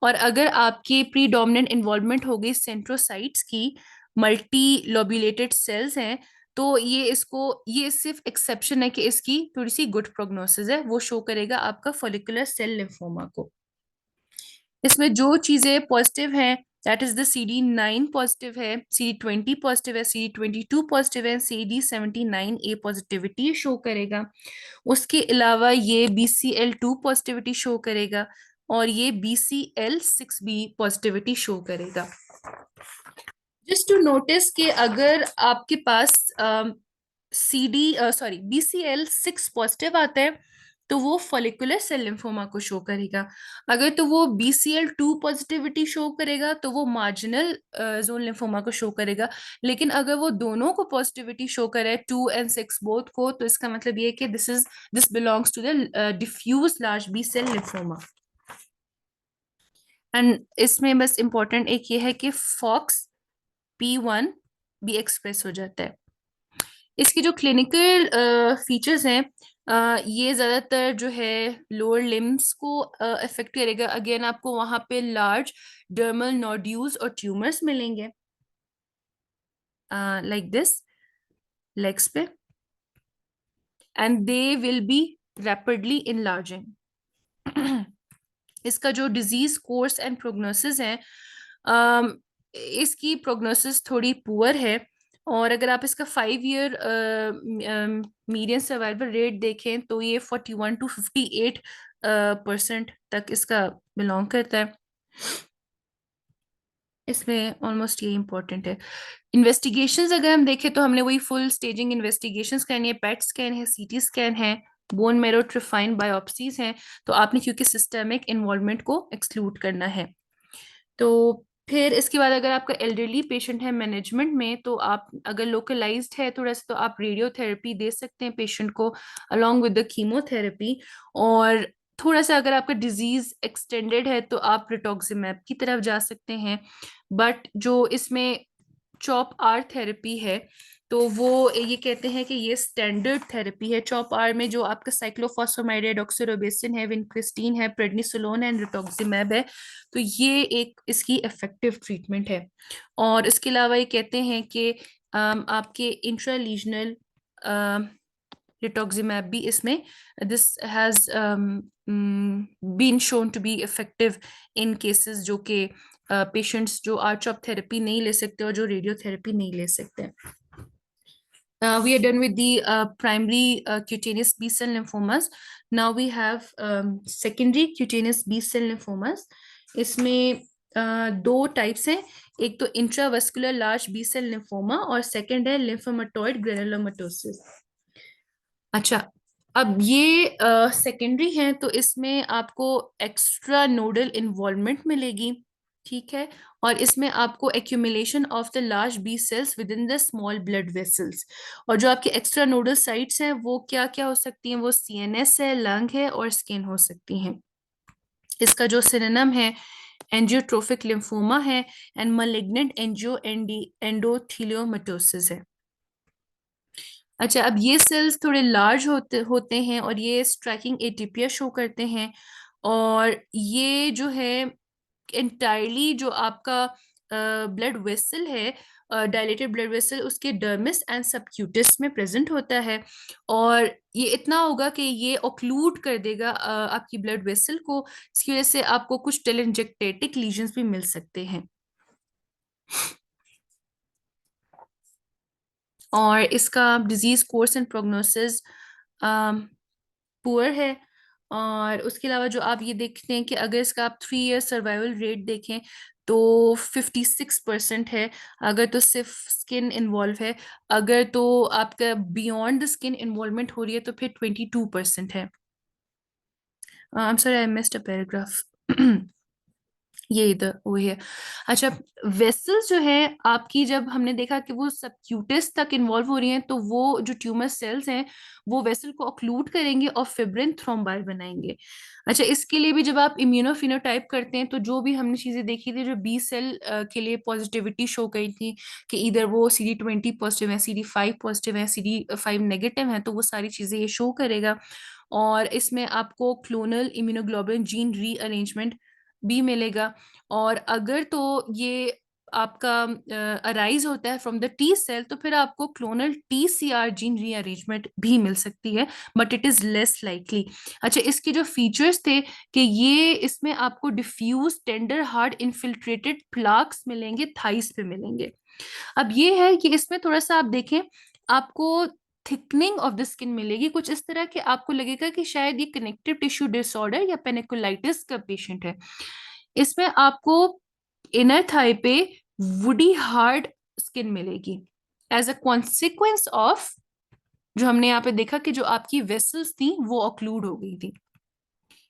और अगर आपकी प्रीडोमिनेंट इन्वॉल्वमेंट हो गई सेंट्रोसाइट्स की, मल्टी लोब्यूलेटेड सेल्स हैं, तो ये सिर्फ एक्सेप्शन है कि इसकी थोड़ी सी गुड प्रोग्नोसिस है, वो शो करेगा आपका फॉलिकुलर सेल लिम्फोमा को। इसमें जो चीजें पॉजिटिव हैं, that is the CD9 positive है, CD20 पॉजिटिव है, CD22 पॉजिटिव है, CD79A पॉजिटिविटी शो करेगा। उसके अलावा ये BCL2 पॉजिटिविटी शो करेगा और ये BCL6B पॉजिटिविटी शो करेगा। जस्ट टू नोटिस कि अगर आपके पास BCL6 पॉजिटिव आता है तो वो फॉलिकुलर सेल लिम्फोमा को शो करेगा। अगर तो वो BCL2 पॉजिटिविटी शो करेगा तो वो मार्जिनल जोन लिम्फोमा को शो करेगा। लेकिन अगर वो दोनों को पॉजिटिविटी शो करे, 2 and 6 बोथ को, तो इसका मतलब ये है कि this belongs to the diffuse large B cell lymphoma. And इसमें बस इंपॉर्टेंट एक ये है कि FOXP1 भी एक्सप्रेस हो जाता है। इसकी जो क्लिनिकल फीचर्स हैं, ये ज्यादातर जो है लोअर लिम्स को अफेक्ट करेगा। अगेन आपको वहां पे लार्ज डर्मल नोड्यूल्स और ट्यूमर्स मिलेंगे लाइक दिस लेग्स पे, and they will be rapidly enlarging. इसका जो डिजीज कोर्स एंड प्रोग्नोसिस है, अम, इसकी प्रोग्नोसिस थोड़ी पुअर है। और अगर आप इसका 5 ईयर मीडियन सर्वाइवल रेट देखें तो ये 41 to 58% तक इसका बिलोंग करता है। इसमें ऑलमोस्ट ये इंपॉर्टेंट है। इन्वेस्टिगेशंस अगर हम देखें तो हमने वही फुल स्टेजिंग इन्वेस्टिगेशंस करनी है, पेट स्कैन है, CT स्कैन है, बोन मैरो ट्रिफाइन बायोप्सीज हैं। तो आपने क्योंकि सिस्टमिक इन्वॉल्वमेंट को एक्सक्लूड करना है। तो फिर इसके बाद अगर आपका एल्डरली पेशेंट है मैनेजमेंट में, तो आप अगर लोकलाइज्ड है थोड़ा सा तो आप रेडियोथेरेपी दे सकते हैं पेशेंट को अलोंग विद द कीमोथेरेपी। और थोड़ा सा अगर आपका डिजीज एक्सटेंडेड है तो आप रिटोक्सिमैब की तरफ जा सकते हैं। बट जो इसमें चॉप आर थेरेपी है, तो वो ये कहते हैं कि ये स्टैंडर्ड थेरेपी है। चॉप आर में जो आपका साइक्लोफॉस्फेमाइड है, डॉक्सिडोबेसिन है, विनक्रिस्टीन है, प्रेडनिसोलोन एंड रिटोक्सिमैब है, तो ये एक इसकी इफेक्टिव ट्रीटमेंट है। और इसके अलावा ये कहते हैं कि आपके इंट्रालीजनल रिटोक्सिमैब भी इसमें this has been shown to be effective in cases जो कि पेशेंट्स जो आर-चॉप थेरेपी नहीं ले सकते और जो रेडियोथेरेपी नहीं ले सकते। We are done with the primary cutaneous B-cell lymphomas. Now we have secondary cutaneous B-cell lymphomas. इसमें दो टाइप्स हैं, एक तो intravascular large B cell lymphoma और सेकंड है लिम्फोमेटॉइड ग्रेनुलोमाटोसिस। अच्छा, अब ये सेकेंडरी है तो इसमें आपको एक्स्ट्रा नोडल इन्वॉल्वमेंट मिलेगी, ठीक है। और इसमें आपको accumulation of the large B cells within the small blood vessels. और जो आपकी एक्स्ट्रा नोडल साइट्स हैं वो क्या क्या हो सकती हैं, वो CNS है, लंग है और स्किन हो सकती हैं। इसका जो सिनोनिम है एंजियोट्रोफिक लिम्फोमा है एंड मलिग्नेंट एंडोथेलियोमाटोसिस है। अच्छा, अब ये सेल्स थोड़े लार्ज होते होते हैं और ये स्ट्राइकिंग एटीपिया शो करते हैं। और ये जो है इंटायरली जो आपका ब्लड वेसल है, डायलेटेड ब्लड वेसल, उसके डर्मिस एंड सबक्यूटिस में प्रेजेंट होता है। और ये इतना होगा कि ये ओक्लूड कर देगा आपकी ब्लड वेसल को। इसकी वजह से आपको कुछ टेलेंजेक्टेटिक लीजन्स भी मिल सकते हैं। और इसका disease course and prognosis poor है। और उसके अलावा जो आप ये देखते हैं कि अगर इसका आप 3 ईयर सर्वाइवल रेट देखें तो 56% है, अगर तो सिर्फ स्किन इन्वॉल्व है। अगर तो आपका बियॉन्ड द स्किन इन्वॉल्वमेंट हो रही है तो फिर 22% है। I am sorry, I missed a paragraph. ये इधर वो है। अच्छा, वेसल्स जो है आपकी, जब हमने देखा कि वो सबक्यूटेस तक इन्वॉल्व हो रही हैं, तो वो जो ट्यूमर सेल्स हैं वो वेसल को ऑक्लूड करेंगे और फिब्रिन थ्रोम्बाई बनाएंगे। अच्छा, इसके लिए भी जब आप इम्यूनोफिनोटाइप करते हैं, तो जो भी हमने चीजें देखी थी, जो बी सेल के लिए पॉजिटिविटी शो करी थी कि इधर वो CD20 पॉजिटिव है, CD5 पॉजिटिव है, CD5 नेगेटिव है, तो वो सारी चीजें ये शो करेगा। और इसमें आपको क्लोनल इम्यूनोग्लोबुलिन जीन रीअरेंजमेंट भी मिलेगा। और अगर तो ये आपका अराइज होता है फ्रॉम द टी सेल, तो फिर आपको क्लोनल TCR जीन रीअरेंजमेंट भी मिल सकती है, but it is less likely. अच्छा, इसके जो फीचर्स थे कि ये इसमें आपको diffuse tender hard infiltrated plaques मिलेंगे, थाइस पे मिलेंगे। अब ये है कि इसमें थोड़ा सा आप देखें, आपको थिकनिंग ऑफ द स्किन मिलेगी कुछ इस तरह के, आपको लगेगा कि शायद ये कनेक्टिव टिश्यू डिसऑर्डर या पेनिकुलाइटिस का पेशेंट है। इसमें आपको इनर थाई पे वुडी हार्ड स्किन मिलेगी एज अ कॉन्सिक्वेंस ऑफ, जो हमने यहाँ पे देखा कि जो आपकी वेसल्स थी वो ऑक्लूड हो गई थी।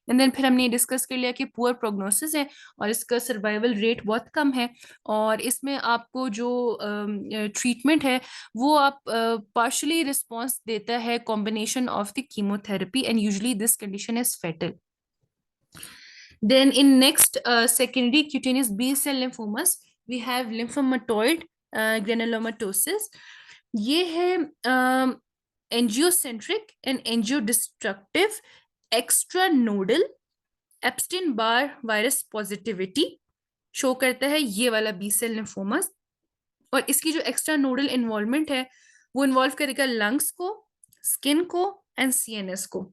एंड देन फिर हमने डिस्कस कर लिया कि पुअर प्रोग्नोसिस है और इसका सर्वाइवल रेट बहुत कम है। और इसमें आपको जो ट्रीटमेंट है वो आप पार्शली रिस्पॉन्स देता है combination of the chemotherapy, and usually this condition is fatal. Then in next secondary cutaneous B cell lymphomas, we have lymphomatoid granulomatosis. ये है angiocentric and angiodestructive extra nodal Epstein Barr virus positivity show करता है ये वाला बी सेल लिम्फोमास। और इसकी जो एक्स्ट्रा नोडल इन्वॉल्वमेंट है वो इन्वॉल्व करेगा लंग्स को, स्किन को एंड CNS को।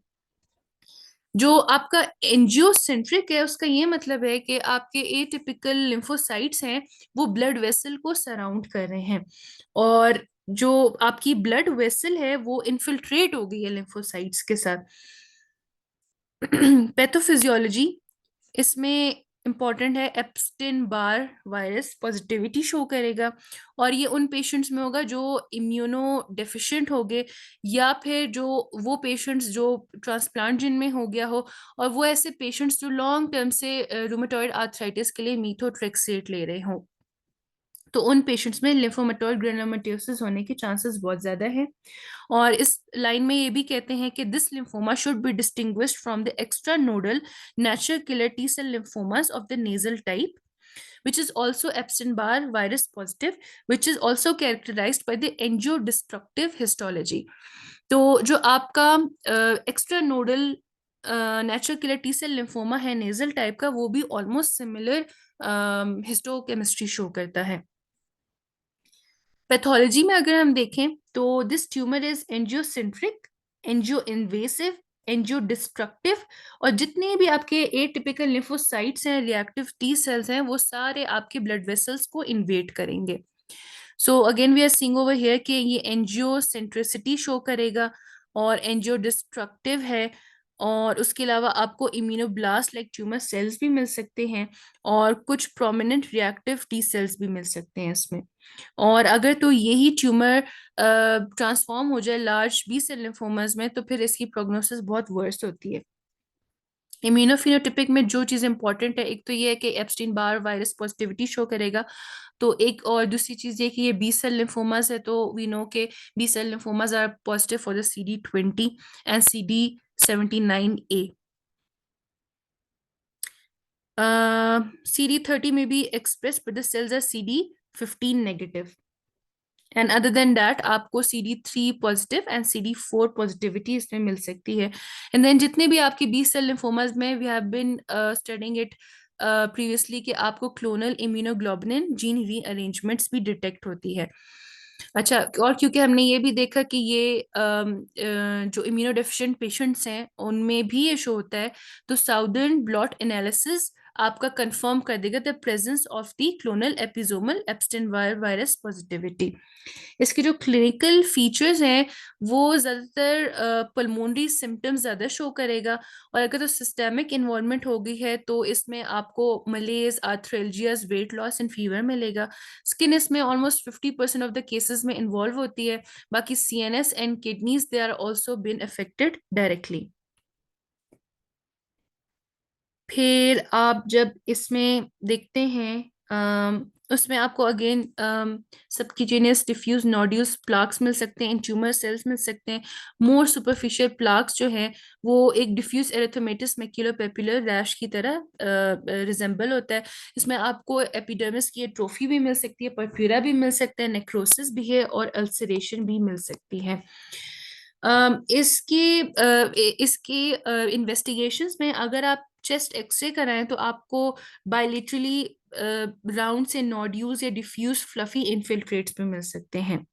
जो आपका एंजियोसेंट्रिक है उसका ये मतलब है कि आपके एटिपिकल लिम्फोसाइट्स हैं वो ब्लड वेसल को सराउंड कर रहे हैं, और जो आपकी ब्लड वेसल है वो इन्फिल्ट्रेट हो गई है लिम्फोसाइट्स के साथ। पैथोफिजियोलॉजी इसमें इंपॉर्टेंट है, एप्स्टिन बार वायरस पॉजिटिविटी शो करेगा, और ये उन पेशेंट्स में होगा जो इम्यूनो डेफिशिएंट हो गए, या फिर जो वो पेशेंट्स जो ट्रांसप्लांट जिनमें हो गया हो, और वो ऐसे पेशेंट्स जो लॉन्ग टर्म से रूमेटॉइड आर्थराइटिस के लिए मीथोट्रेक्सेट ले रहे हों, तो उन पेशेंट्स में लिम्फोमेटॉइड ग्रेनुलोमाटोसिस होने के चांसेस बहुत ज्यादा है। और इस लाइन में ये भी कहते हैं कि this lymphoma should be distinguished from the extra nodal natural killer T cell lymphomas of the nasal type, which is also Epstein-Barr virus positive, which is also characterized by the angiodestructive histology. तो जो आपका extra nodal natural killer T cell lymphoma है नेजल टाइप का, वो भी ऑलमोस्ट सिमिलर हिस्टोकेमिस्ट्री शो करता है। पैथोलॉजी में अगर हम देखें तो this tumour is angiocentric, angio invasive, angio destructive, और जितने भी आपके एटिपिकल लिम्फोसाइट्स हैं, रिएक्टिव टी सेल्स हैं, वो सारे आपके ब्लड वेसल्स को इन्वेट करेंगे। So again we are seeing over here कि ये एंजियोसेंट्रिसिटी शो करेगा और एंजियो डिस्ट्रक्टिव है, और उसके अलावा आपको इम्यूनोब्लास्ट लाइक ट्यूमर सेल्स भी मिल सकते हैं, और कुछ प्रोमिनेंट रिएक्टिव टी सेल्स भी मिल सकते हैं इसमें। और अगर तो यही ट्यूमर ट्रांसफॉर्म हो जाए लार्ज बी सेल लिम्फोमास में, तो फिर इसकी प्रोग्नोसिस बहुत वर्स्ट होती है। इम्यूनोफिनोटिपिक में जो चीज इंपॉर्टेंट है, एक तो ये है कि Epstein Barr virus positivity show करेगा, तो एक और दूसरी चीज ये कि ये बी सेल लिम्फोमास है, तो वी नो के B cell lymphomas are positive for the CD20 and CD79A। CD30 में भी express, but the cells are CD15 negative, and other than that आपको CD3 positive and CD4 positivity इसमें मिल सकती है। एंड देन जितने भी आपके बी सेल लिम्फोमास में, we have been studying it previously, कि आपको क्लोनल इम्यूनोग्लोबुलिन जीन रीअरेंजमेंट्स भी डिटेक्ट होती है। अच्छा, और क्योंकि हमने ये भी देखा कि ये जो इम्यूनो डेफिशिएंट पेशेंट्स हैं उनमें भी ये शो होता है, तो साउदर्न ब्लॉट एनालिसिस आपका कंफर्म कर देगा the presence of the clonal episomal Epstein virus positivity. इसके जो क्लिनिकल फीचर्स हैं वो ज्यादातर पल्मोनरी सिम्टम्स ज्यादा शो करेगा, और अगर तो सिस्टेमिक इन्वॉल्वमेंट हो गई है तो इसमें आपको malaise, arthralgias, weight loss and fever मिलेगा। स्किन इसमें ऑलमोस्ट 50% ऑफ द केसेस में इन्वॉल्व होती है। बाकी CNS and kidneys they are also been affected directly. फिर आप जब इसमें देखते हैं उसमें आपको again subcutaneous diffuse nodules plaques मिल सकते हैं, ट्यूमर सेल्स मिल सकते हैं। मोर सुपरफिशियल प्लाक्स जो हैं वो एक डिफ्यूज एरिथेमेटस मैक्यूलोपेपुलर रैश की तरह रिजेंबल होता है। इसमें आपको एपिडर्मिस की एट्रोफी भी मिल सकती है, परफ्यूरा भी मिल सकता है, नेक्रोसिस भी है और अल्सरेशन भी मिल सकती है। इसकी इन्वेस्टिगेशंस में अगर आप चेस्ट एक्सरे कराएं तो आपको बायलिटरली राउंड से नोड्यूल्स या डिफ्यूज फ्लफी इन्फिल्ट्रेट्स भी मिल सकते हैं।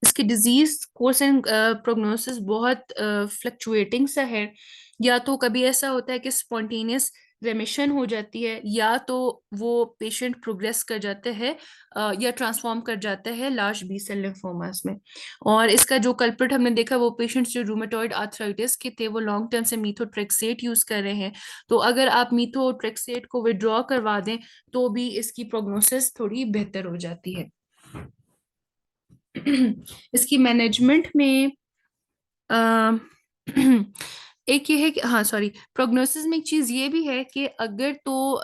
इसकी डिजीज कोर्स एंड प्रोग्नोसिस बहुत फ्लक्चुएटिंग सा है। या तो कभी ऐसा होता है कि स्पॉन्टेनियस रेमिशन हो जाती है, या तो वो पेशेंट प्रोग्रेस कर जाता है या ट्रांसफॉर्म कर जाता है लार्ज बी सेल लिम्फोमास में। और इसका जो कल्प्रिट हमने देखा वो पेशेंट्स जो रूमेटॉइड आर्थराइटिस के थे वो लॉन्ग टर्म से मीथोट्रेक्सेट यूज कर रहे हैं। तो अगर आप मीथोट्रेक्सेट को विड्रॉ करवा दें तो भी इसकी प्रोग्नोसिस थोड़ी बेहतर हो जाती है। इसकी मैनेजमेंट में अ, एक ये है कि हाँ सॉरी, प्रोग्नोसिस में एक चीज ये भी है कि अगर तो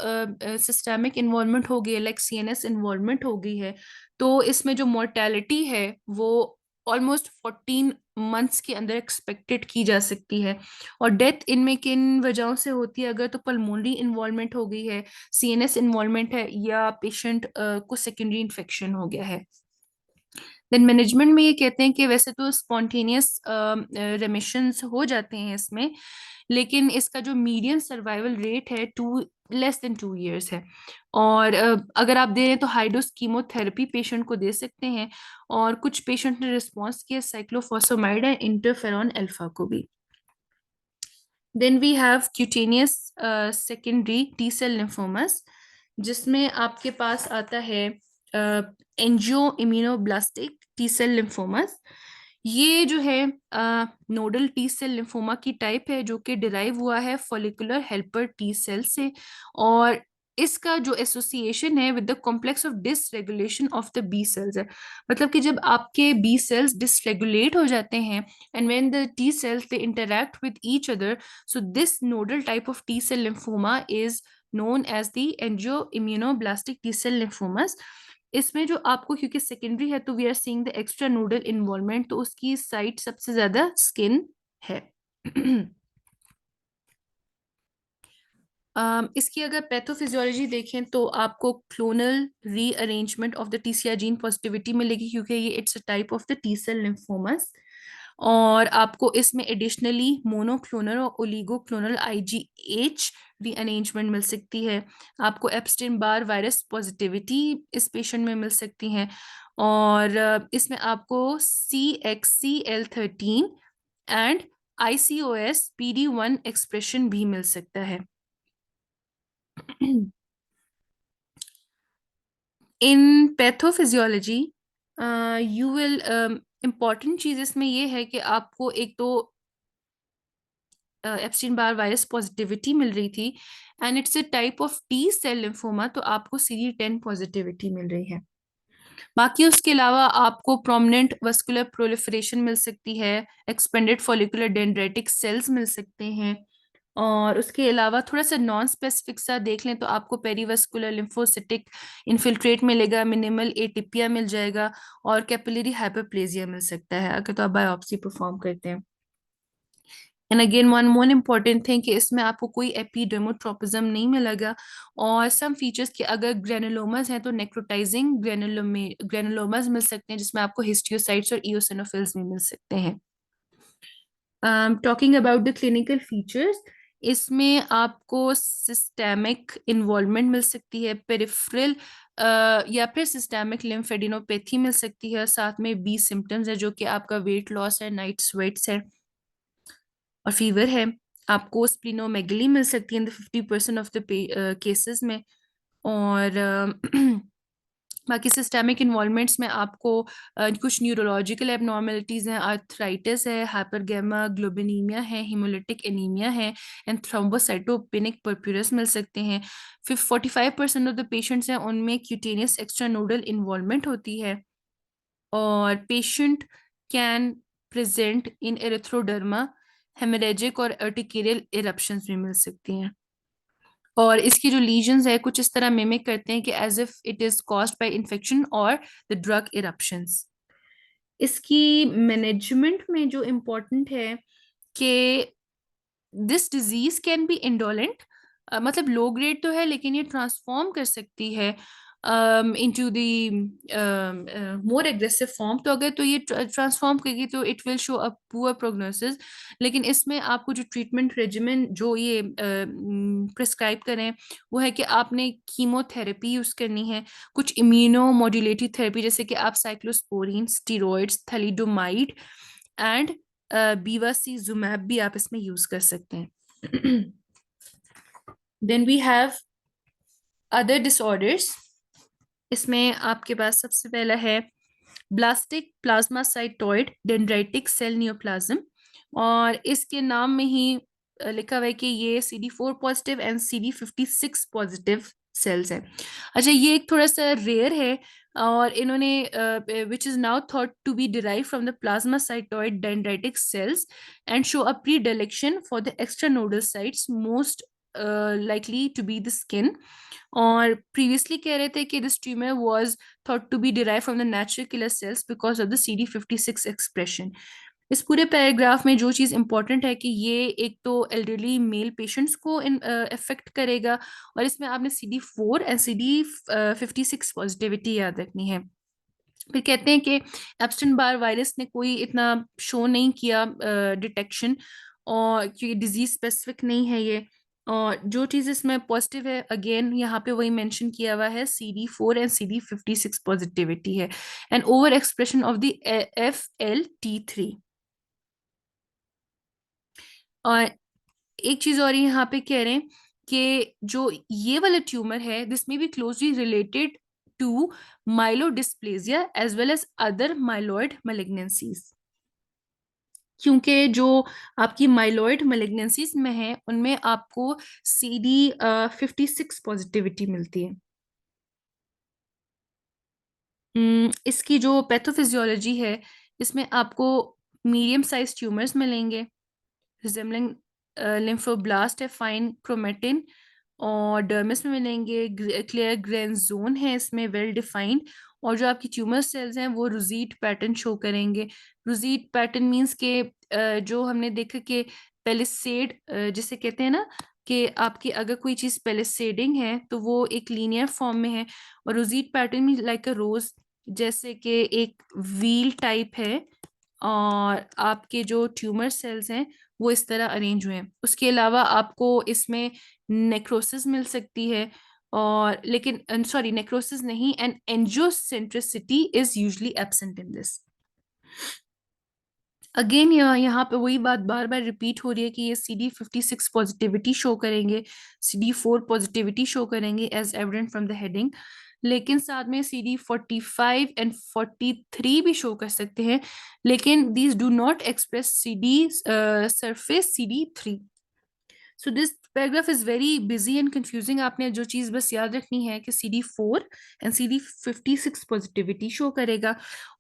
सिस्टेमिक इन्वॉल्वमेंट हो गई है, लाइक सीएनएस इन्वॉल्वमेंट हो गई है, तो इसमें जो मोर्टेलिटी है वो ऑलमोस्ट 14 मंथ्स के अंदर एक्सपेक्टेड की जा सकती है। और डेथ इनमें किन वजहों से होती है, अगर तो पल्मोनरी इन्वॉल्वमेंट हो गई है, सीएनएस इन्वॉल्वमेंट है, या पेशेंट को सेकेंडरी इन्फेक्शन हो गया है। देन मैनेजमेंट में ये कहते हैं कि वैसे तो स्पॉन्टेनियस रेमिशंस हो जाते हैं इसमें, लेकिन इसका जो मीडियन सर्वाइवल रेट है 2 less than 2 years है। और अगर आप दे रहे हैं तो हाई डोज कीमोथेरेपी पेशेंट को दे सकते हैं। और कुछ पेशेंट ने रिस्पॉन्स किया साइक्लोफॉसफामाइड एंड इंटरफेरॉन अल्फा को भी। Then we have cutaneous secondary T cell lymphomas, जिसमें आपके पास आता है angio immunoblastic T cell lymphomas. ये जो है नोडल टी सेल लिम्फोमा की टाइप है जो कि डिराइव हुआ है फॉलिकुलर हेल्पर टी सेल से। और इसका जो एसोसिएशन है with the complex of dysregulation of the B cells है। मतलब कि जब आपके बी सेल्स डिसरेगुलेट हो जाते हैं and when the T cells they interact with each other, so this nodal type of T cell lymphoma is known as the angioimmunoblastic T cell lymphomas। इसमें जो आपको क्योंकि सेकेंडरी है तो we are seeing the extra nodal involvement, तो उसकी साइट सबसे ज्यादा स्किन है। इसकी अगर पैथोफिजियोलॉजी देखें तो आपको clonal rearrangement of the TCR gene positivity मिलेगी, क्योंकि ये it's a type of the T cell lymphomas. और आपको इसमें एडिशनली मोनोक्लोनल और ओलिगोक्लोनल आईजीएच रीअरेंजमेंट मिल सकती है। आपको एप्स्टेन बार वायरस पॉजिटिविटी इस पेशेंट में मिल सकती हैं। और इसमें आपको CXCL13 and ICOS PD1 expression भी मिल सकता है। In pathophysiology you will important चीज इसमें ये है कि आपको एक तो एप्स्टीन बार वायरस पॉजिटिविटी मिल रही थी and it's a type of T cell lymphoma, तो आपको CD10 पॉजिटिविटी मिल रही है। बाकी उसके अलावा आपको प्रोमिनेंट वस्कुलर प्रोलिफरेशन मिल सकती है, एक्सपेंडेड फॉलिकुलर डेंड्राइटिक सेल्स मिल सकते हैं। और उसके अलावा थोड़ा सा नॉन स्पेसिफिक सा देख लें तो आपको पेरीवस्कुलर लिम्फोसिटिक इन्फिल्ट्रेट मिलेगा, मिनिमल एटिपिया मिल जाएगा, और कैपिलरी हाइपरप्लेजिया मिल सकता है अगर तो आप बायोप्सी परफॉर्म करते हैं। And again one more important thing कि इसमें आपको कोई एपिडर्मोट्रोपिज्म नहीं मिलेगा। और सम फीचर्स के अगर ग्रेनुलोमास हैं तो नेक्रोटाइजिंग ग्रेनुलोमास मिल सकते हैं, जिसमें आपको हिस्टियोसाइट्स और इओसिनोफिल्स भी मिल सकते हैं। Talking about the clinical features, इसमें आपको सिस्टेमिक इन्वॉल्वमेंट मिल सकती है, पेरिफेरल या फिर सिस्टेमिक लिम्फेडिनोपैथी मिल सकती है, साथ में बी सिम्टम्स है जो कि आपका वेट लॉस है, नाइट स्वेट्स है और फीवर है। आपको स्प्लिनोमेगली मिल सकती है in the 50% of the cases में। और बाकी सिस्टेमिक इन्वॉल्वमेंट्स में आपको कुछ न्यूरोलॉजिकल एबनॉर्मेलिटीज हैं, आर्थराइटिस है, हाइपरगेमा ग्लोबिनीमिया है, हिमोलिटिक एनीमिया है एंड थ्रोम्बोसाइटोपेनिक परप्यूरस मिल सकते हैं। फिर 45% ऑफ द पेशेंट्स हैं उनमें क्यूटेनियस एक्स्ट्रा नोडल इन्वॉल्वमेंट होती है। और patient can present in erythroderma haemorrhagic और अर्टिकेरियल इरप्शंस भी मिल सकती हैं। और इसकी जो लीजन्स है कुछ इस तरह मिमिक करते हैं कि as if it is caused by infection और द ड्रग इरप्शंस। इसकी मैनेजमेंट में जो इम्पोर्टेंट है कि this disease can be indolent, मतलब लो ग्रेड तो है लेकिन ये ट्रांसफॉर्म कर सकती है into the more aggressive form. तो अगर तो ये ट्रांसफॉर्म करेगी तो it will show a poor prognosis. लेकिन इसमें आपको जो ट्रीटमेंट रेजिमेन जो ये प्रिस्क्राइब करें वो है कि आपने कीमोथेरेपी यूज करनी है, कुछ इम्यूनो मॉड्यूलेटिव थेरेपी जैसे कि आप cyclosporin, steroids, thalidomide and bevacizumab भी आप इसमें यूज कर सकते हैं। Then we have other disorders. इसमें आपके पास सबसे पहला है blastic plasmacytoid dendritic cell neoplasm, और इसके नाम में ही लिखा हुआ है कि ये CD4 positive and CD56 positive sales हैं। अच्छा, ये एक थोड़ा सा रेयर है और इन्होंने which is now thought to be derive from the plasmacytoid dendritic cells and show a predilection for the extranodal sites, most likely to be the skin। और प्रीवियसली कह रहे थे कि this tumour was thought to be derive from the natural killer cells because of the CD56 expression. इस पूरे पैराग्राफ में जो चीज़ इंपॉर्टेंट है कि ये एक तो एल्डरली मेल पेशेंट्स को इफेक्ट करेगा, और इसमें आपने CD4 एंड CD56 पॉजिटिविटी याद रखनी है। फिर कहते हैं कि एप्स्टन बार वायरस ने कोई इतना शो नहीं किया डिटेक्शन, और क्योंकि डिजीज स्पेसिफिक नहीं है ये। और जो चीज़ इसमें पॉजिटिव है अगेन यहाँ पे वही मेंशन किया हुआ है, CD4 एंड CD56 पॉजिटिविटी है and over expression of the FLT3। और एक चीज और यहाँ पे कह रहे हैं कि जो ये वाला ट्यूमर है this may be closely related to myelodysplasia as well as other myeloid malignancies। क्योंकि जो आपकी माइलॉइड malignancies में है उनमें आपको CD56 पॉजिटिविटी मिलती है। इसकी जो पैथोफिजियोलॉजी है इसमें आपको मीडियम साइज ट्यूमर्स मिलेंगे रिजेम्बलिंग लिम्फोब्लास्ट है, फाइन क्रोमेटिन, और डर्मिस में मिलेंगे, क्लियर ग्रेन जोन है इसमें वेल डिफाइंड, और जो आपकी ट्यूमर सेल्स हैं वो रोजीट पैटर्न शो करेंगे। रोजीट पैटर्न मींस के जो हमने देखा कि पेलिसेड जिसे कहते हैं ना, कि आपकी अगर कोई चीज पेलिसेडिंग है तो वो एक लीनियर फॉर्म में है, और रोजीट पैटर्न मीन लाइक अ रोज, जैसे कि एक व्हील टाइप है, और आपके जो ट्यूमर सेल्स हैं वो इस तरह अरेंज हुए हैं। उसके अलावा आपको इसमें नेक्रोसिस मिल सकती है, और लेकिन सॉरी नेक्रोसिस नहीं, and angiocentricity is usually absent in this. Again यहाँ पे वही बात बार बार रिपीट हो रही है कि ये CD56 पॉजिटिविटी शो करेंगे, CD4 पॉजिटिविटी शो करेंगे as evident from the heading, लेकिन साथ में CD45 एंड 43 भी शो कर सकते हैं, लेकिन these do not express CD surface CD3। So this paragraph is very busy and confusing. आपने जो चीज बस याद रखनी है कि CD4 and CD56 positivity show करेगा,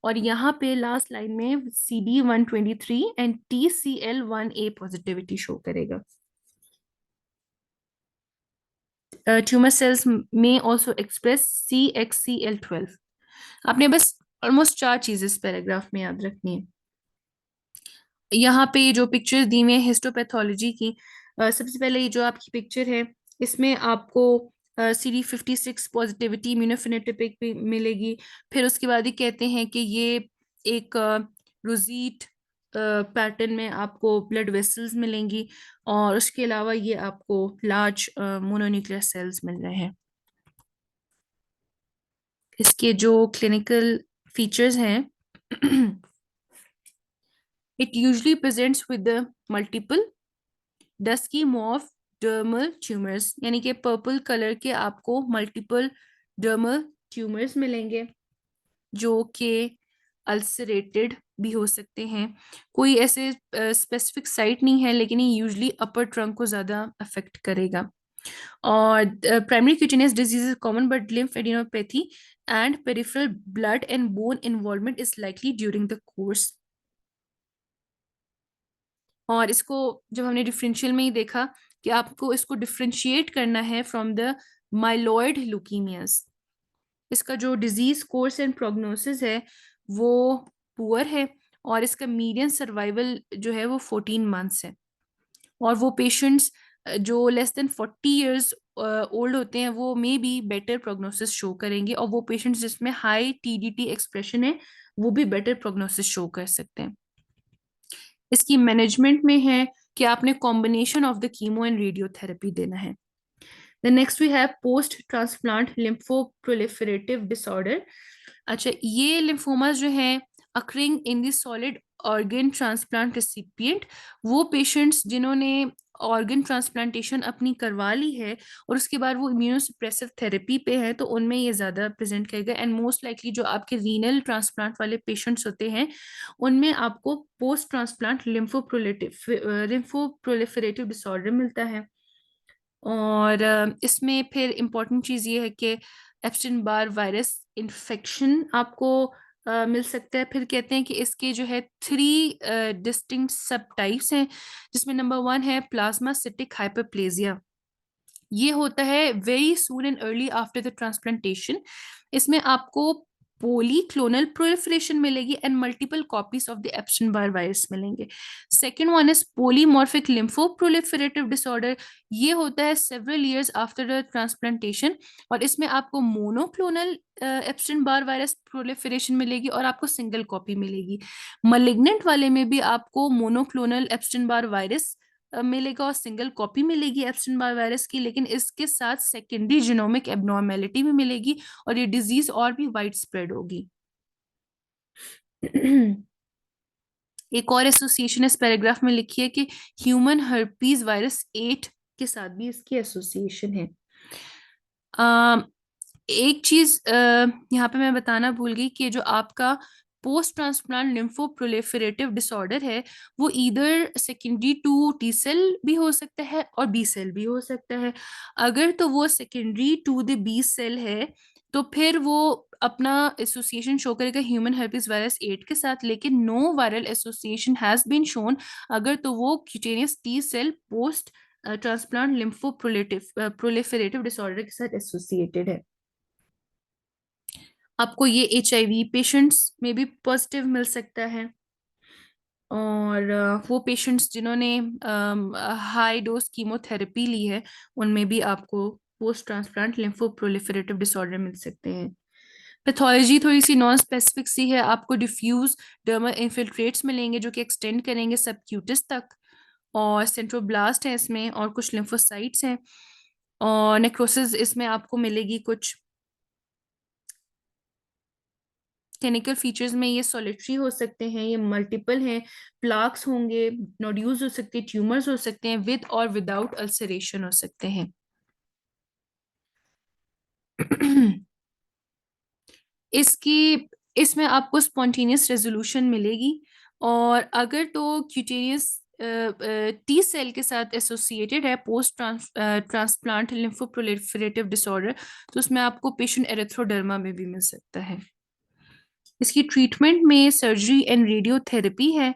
और यहाँ पे लास्ट लाइन में CD123 and TCL1A positivity show करेगा। ट्यूमर सेल्स में ऑल्सो एक्सप्रेस CXCL12। आपने बस ऑलमोस्ट चार चीजें इस पैराग्राफ में याद रखनी है। यहाँ पे जो पिक्चर्स दी हुई है हिस्टोपैथोलॉजी की, सबसे पहले ये जो आपकी पिक्चर है इसमें आपको CD56 पॉजिटिविटी इम्यूनोफिनोटाइपिक भी मिलेगी। फिर उसके बाद ही कहते हैं कि ये एक रोजीट पैटर्न में आपको ब्लड वेसल्स मिलेंगी, और उसके अलावा ये आपको लार्ज मोनोन्यूक्लियर सेल्स मिल रहे हैं। इसके जो क्लिनिकल फीचर्स हैं it usually presents with the multiple dusky mauve dermal tumours, यानी कि पर्पल कलर के आपको मल्टीपल डर्मल ट्यूमर्स मिलेंगे जो कि अल्सरेटेड भी हो सकते हैं। कोई ऐसे स्पेसिफिक साइट नहीं है, लेकिन ये यूजुअली अपर ट्रंक को ज्यादा अफेक्ट करेगा। और primary cutaneous disease is common but lymphadenopathy and peripheral blood and bone involvement is likely during the course. और इसको जब हमने डिफरेंशियल में ही देखा कि आपको इसको डिफरेंशिएट करना है फ्रॉम द माइलॉइड ल्यूकीमियाज। इसका जो डिजीज कोर्स एंड प्रोग्नोसिस है वो पुअर है, और इसका मीडियन सर्वाइवल जो है वो 14 मंथ्स है। और वो पेशेंट्स जो लेस देन 40 ईयर्स ओल्ड होते हैं वो may be better prognosis show करेंगे, और वो पेशेंट्स जिसमें हाई टीडीटी एक्सप्रेशन है वो भी बेटर प्रोग्नोसिस शो कर सकते हैं। इसकी मैनेजमेंट में है कि आपने combination of the chemo and radiotherapy देना है। The next we have post transplant lymphoproliferative disorder. अच्छा, ये लिम्फोमास जो है occurring in the solid organ transplant recipient, वो पेशेंट्स जिन्होंने ऑर्गन ट्रांसप्लांटेशन अपनी करवा ली है और उसके बाद वो इम्यूनोसप्रेसिव थेरेपी पे है, तो उनमें ये ज़्यादा प्रेजेंट करेगा। एंड मोस्ट लाइकली जो आपके रीनल ट्रांसप्लांट वाले पेशेंट्स होते हैं उनमें आपको पोस्ट ट्रांसप्लांट लिम्फोप्रोलिफरेटिव डिसऑर्डर मिलता है। और इसमें फिर इम्पोर्टेंट चीज़ ये है कि एप्स्टाइन बार वायरस इन्फेक्शन आपको मिल सकता है। फिर कहते हैं कि इसके जो है 3 डिस्टिंक्ट सब टाइप्स हैं, जिसमें नंबर 1 है प्लाज्मासिटिक हाइपरप्लेजिया। ये होता है very soon and early after the transplantation. इसमें आपको पोलीक्लोनल प्रोलिफरेशन मिलेगी and multiple copies of the Epstein Barr virus मिलेंगे। Second one is polymorphic lymphoproliferative disorder. ये होता है several years after the transplantation, और इसमें आपको monoclonal Epstein Barr virus proliferation मिलेगी और आपको सिंगल कॉपी मिलेगी। मलिग्नेंट वाले में भी आपको मोनोक्लोनल एप्स्टाइन बार वायरस मिलेगा और सिंगल कॉपी मिलेगी एप्स्टाइन बार वायरस की, लेकिन इसके साथ सेकेंडरी जीनोमिक एबनॉर्मेलिटी भी मिलेगी और ये डिजीज और भी वाइड स्प्रेड होगी। एक और एसोसिएशन इस पैराग्राफ में लिखी है कि ह्यूमन हर्पीज वायरस 8 के साथ भी इसकी एसोसिएशन है। एक चीज यहाँ पे मैं बताना भूल गई कि जो आपका पोस्ट ट्रांसप्लांट लिम्फोप्रोलिफरेटिव डिसऑर्डर है वो इधर सेकेंडरी टू टी सेल भी हो सकता है और बी सेल भी हो सकता है। अगर तो वो secondary to the B cell है तो फिर वो अपना एसोसिएशन शो करेगा ह्यूमन herpes वायरस 8 के साथ, लेकिन no viral association has been shown अगर तो वो cutaneous T cell post transplant lymphoproliferative disorder के साथ एसोसिएटेड है। आपको ये HIV पेशेंट्स में भी पॉजिटिव मिल सकता है, और वो पेशेंट्स जिन्होंने हाई डोज कीमोथेरेपी ली है उनमें भी आपको पोस्ट ट्रांसप्लांट लिम्फोप्रोलिफरेटिव डिसऑर्डर मिल सकते हैं। पैथोलॉजी थोड़ी सी नॉन स्पेसिफिक सी है। आपको डिफ्यूज डर्मल इन्फिल्ट्रेट्स मिलेंगे जो कि एक्सटेंड करेंगे सबक्यूटिस तक, और सेंट्रोब्लास्ट है इसमें, और कुछ लिम्फोसाइट्स हैं, और नेक्रोसिस इसमें आपको मिलेगी। कुछ क्लिनिकल फीचर्स में ये सॉलिटरी हो सकते हैं, ये मल्टीपल हैं, प्लाक्स होंगे, नोड्यूल्स हो सकते हैं, ट्यूमर्स हो सकते हैं, विद और विदाउट अल्सरेशन हो सकते हैं। इसकी इसमें आपको स्पॉन्टेनियस रेजोल्यूशन मिलेगी, और अगर तो क्यूटेनियस टी सेल के साथ एसोसिएटेड है पोस्ट ट्रांसप्लांट लिम्फोप्रोलिफरेटिव डिसऑर्डर, तो उसमें आपको पेशेंट एरिथ्रोडर्मा में भी मिल सकता है। इसकी ट्रीटमेंट में सर्जरी एंड रेडियोथेरेपी है,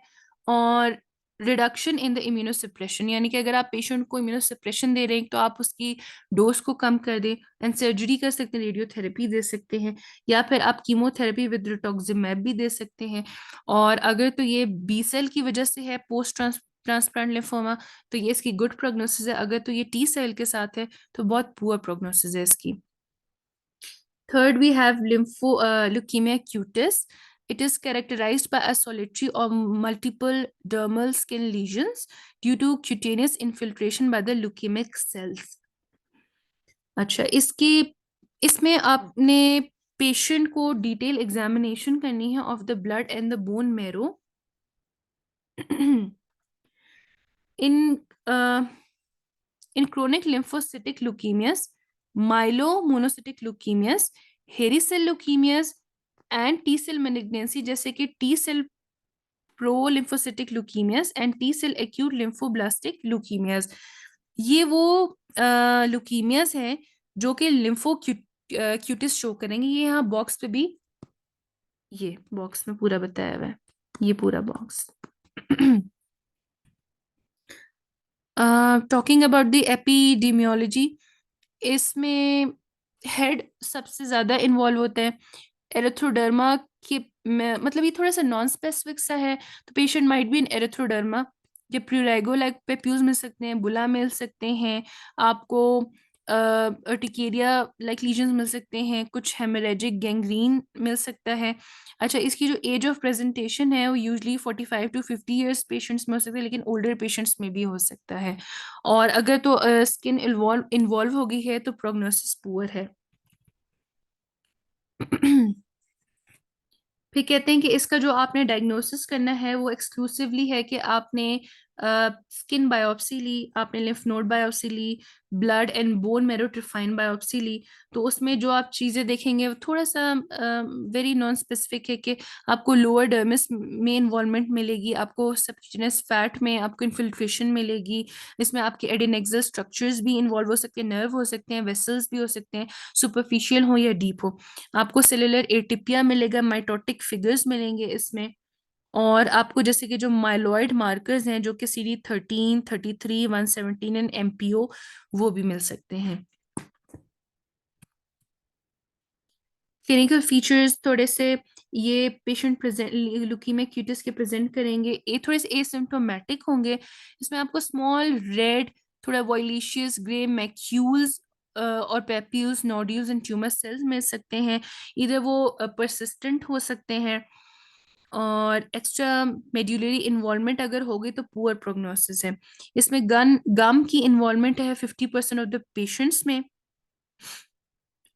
और रिडक्शन इन द इम्यूनोसप्रेशन, यानी कि अगर आप पेशेंट को इम्यूनोसप्रेशन दे रहे हैं तो आप उसकी डोज को कम कर दें, एंड सर्जरी कर सकते हैं, रेडियोथेरेपी दे सकते हैं, या फिर आप कीमोथेरेपी विद रिटोक्सिमैब भी दे सकते हैं। और अगर तो ये बी सेल की वजह से है पोस्ट ट्रांसप्लांट लिम्फोमा, तो ये इसकी गुड प्रोग्नोसिस है। अगर तो ये टी सेल के साथ है तो बहुत पुअर प्रोग्नोसिस है इसकी। Third, we have leukemia cutis. It is characterized by a solitary or multiple dermal skin lesions due to cutaneous infiltration by the leukemic cells. अच्छा, इसमें आपने पेशेंट को डिटेल एग्जामिनेशन करनी है of the blood and the bone marrow. In In chronic lymphocytic leukemias, myelomonocytic leukemias, hairy cell leukemias and T cell malignancy जैसे कि T cell pro lymphocytic leukemias and T cell acute lymphoblastic leukemias, ये वो ल्यूकीमियाज हैं जो कि लिम्फो क्यूटिस शो करेंगे। ये यहाँ बॉक्स पे भी, ये बॉक्स में पूरा बताया हुआ है, ये पूरा box. Talking about the epidemiology, इसमें हेड सबसे ज्यादा इन्वॉल्व होता है। एरिथ्रोडर्मा के मतलब ये थोड़ा सा नॉन स्पेसिफिक सा है, तो patient might be in erythroderma. ये प्यूराइगो लाइक पेप्यूज मिल सकते हैं, बुला मिल सकते हैं आपको, अर्टिकेरिया लाइक लीजन्स मिल सकते हैं, कुछ हेमरेजिक गैंग्रीन मिल सकता है। अच्छा, इसकी जो एज ऑफ प्रेजेंटेशन है वो यूजली 45 to 50 ईयर्स पेशेंट्स में हो सकता है, लेकिन ओल्डर पेशेंट्स में भी हो सकता है। और अगर तो स्किन इन्वॉल्व इन्वॉल्व हो गई है तो प्रोग्नोसिस पुअर है। फिर कहते हैं कि इसका जो आपने डायग्नोसिस करना है वो एक्सक्लूसिवली है कि आपने स्किन बायोप्सी ली, आपने लिम्फ नोड बायोप्सी ली, blood and bone marrow trephine biopsy ली। तो उसमें जो आप चीज़ें देखेंगे वो थोड़ा सा वेरी नॉन स्पेसिफिक है कि आपको लोअर डर्मिस में इन्वॉल्वमेंट मिलेगी, आपको सबक्यूटेनियस फैट में आपको इन्फिल्ट्रेशन मिलेगी, इसमें आपके एडेनेक्सल स्ट्रक्चर्स भी इन्वॉल्व हो सकते हैं, नर्व हो सकते हैं, वेसल्स भी हो सकते हैं, सुपरफिशियल हो या डीप हो। आपको सेलुलर एटिपिया मिलेगा, माइटोटिक फिगर्स मिलेंगे इसमें। और आपको जैसे कि जो माइलॉइड मार्कर्स हैं जो कि CD13, 33, 117 एंड MPO, वो भी मिल सकते हैं। क्लिनिकल फीचर्स थोड़े से, ये पेशेंट प्रेजेंट लुकीमिया क्यूटिस के प्रेजेंट करेंगे, ये थोड़े से एसिम्प्टोमेटिक होंगे। इसमें आपको स्मॉल रेड, थोड़ा वॉइलिशियस ग्रे मैक्यूल्स और papules, nodules and tumour cells मिल सकते हैं। इधर वो परसिस्टेंट हो सकते हैं। और एक्स्ट्रा मेड्यूलरी इन्वॉल्वमेंट अगर होगी तो पुअर प्रोग्नोसिस है। इसमें गम की इन्वॉल्वमेंट है 50% ऑफ द पेशेंट्स में।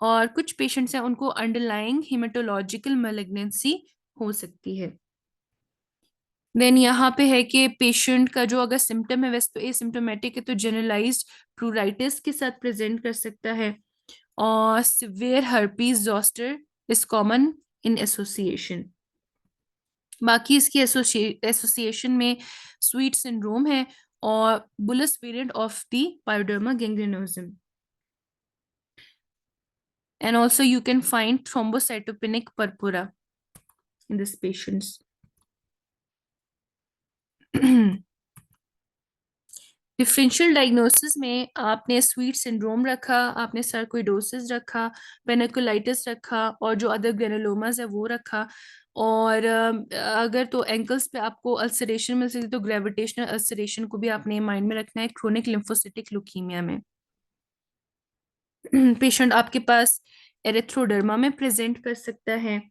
और कुछ पेशेंट्स हैं उनको अंडरलाइंग हिमेटोलॉजिकल मैलिग्नेंसी हो सकती है। देन यहाँ पे है कि पेशेंट का जो अगर सिम्टम है वैसे तो एसिम्टोमेटिक है, तो जनरलाइज्ड प्लूराइटिस के साथ प्रेजेंट कर सकता है। और severe herpes zoster is common in association. बाकी इसकी एसोसिएशन में स्वीट सिंड्रोम है और bullous variant of the pyoderma gangrenosum. And also you can find thrombocytopenic purpura in these patients. Differential diagnosis में आपने स्वीट सिंड्रोम रखा, आपने सर्कोइडोसिस रखा, पेनिकुलाइटिस रखा, और जो अदर ग्रेनुलोमास है वो रखा। और अगर तो एंकल्स पे आपको अल्सरेशन मिल सकती तो ग्रेविटेशनल अल्सरेशन को भी आपने माइंड में रखना है क्रोनिक लिम्फोसिटिक ल्यूकीमिया में। पेशेंट आपके पास एरिथ्रोडर्मा में प्रेजेंट कर सकता है।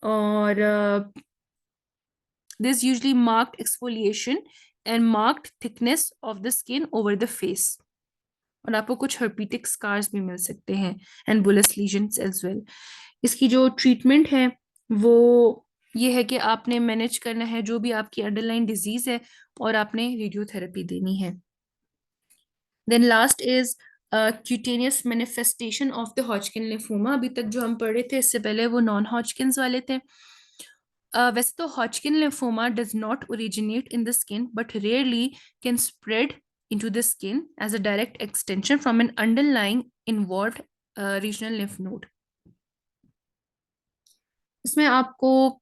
और there's usually marked exfoliation and marked thickness of the skin over the face. और आपको कुछ herpetic scars भी मिल सकते हैं and bullous lesions as well. इसकी जो ट्रीटमेंट है वो ये है कि आपने मैनेज करना है जो भी आपकी अंडरलाइन डिजीज है और आपने रेडियोथेरेपी देनी है। Then last is cutaneous manifestation of the Hodgkin lymphoma. अभी तक जो हम पढ़ रहे थे इससे पहले वो नॉन हॉजकिन्स वाले थे। वैसे तो Hodgkin lymphoma does not originate in the skin but rarely can spread into the skin as a direct extension from an underlying involved regional lymph node. इसमें आपको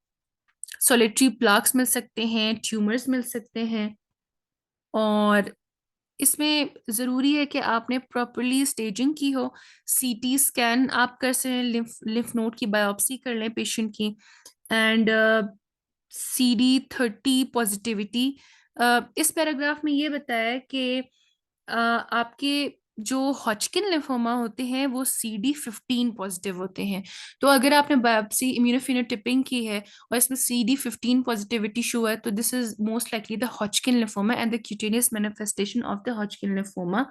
सॉलिटरी प्लाक्स मिल सकते हैं, ट्यूमर्स मिल सकते हैं। और इसमें ज़रूरी है कि आपने प्रॉपरली स्टेजिंग की हो। CT स्कैन आप कर सकें, लिम्फ नोड की बायोप्सी कर लें पेशेंट की। And CD30 positivity. इस पैराग्राफ में ये बताया है कि आपके जो हॉजकिन लिम्फोमा होते हैं वो CD15 पॉजिटिव होते हैं। तो अगर आपने बायोप्सी इम्यूनोफिनोटाइपिंग की है और इसमें CD15 पॉजिटिविटी शो है तो this is most likely the Hodgkin lymphoma and the cutaneous manifestation of the Hodgkin lymphoma.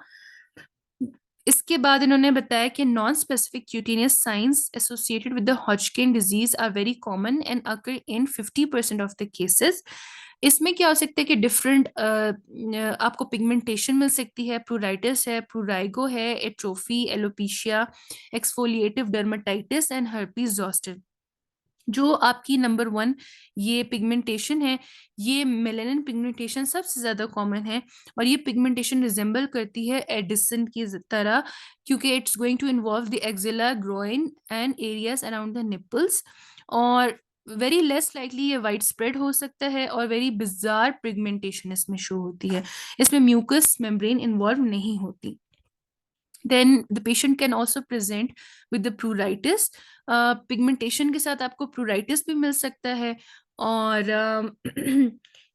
इसके बाद इन्होंने बताया कि non specific cutaneous signs associated with the Hodgkin disease are very common and occur in 50% of the cases. इसमें क्या हो सकता है कि डिफरेंट आपको पिगमेंटेशन मिल सकती है, प्लूराइटिस है, प्लूराइगो है, atrophy, alopecia, exfoliative dermatitis and herpes zoster. जो आपकी नंबर 1 ये पिगमेंटेशन है, ये मेलानिन पिगमेंटेशन सबसे ज्यादा कॉमन है। और ये पिगमेंटेशन रिजेंबल करती है एडिसन की तरह, क्योंकि it's going to involve the axilla, groin and areas around the nipples. और वेरी लेस लाइकली ये वाइड स्प्रेड हो सकता है, और वेरी बिजार पिगमेंटेशन इसमें शो होती है। इसमें म्यूकस मेम्ब्रेन इन्वॉल्व नहीं होती। Then the patient can also present with the pruritus. Pigmentation के साथ आपको प्रूराइटिस भी मिल सकता है, और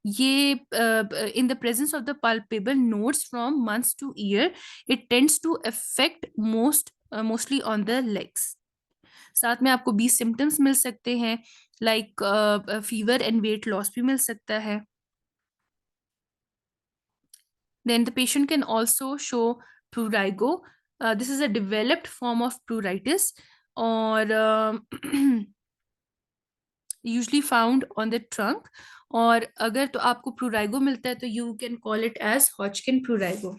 ये in the presence of the palpable nodes from months to year, it tends to affect mostly on the legs. साथ में आपको 20 सिम्टम्स मिल सकते हैं, like fever and weight loss भी मिल सकता है। Then the patient can also show prurigo. This is a developed form of pruritus, or usually found on the trunk. और अगर तो आपको prurigo मिलता है तो you can call it as Hodgkin prurigo.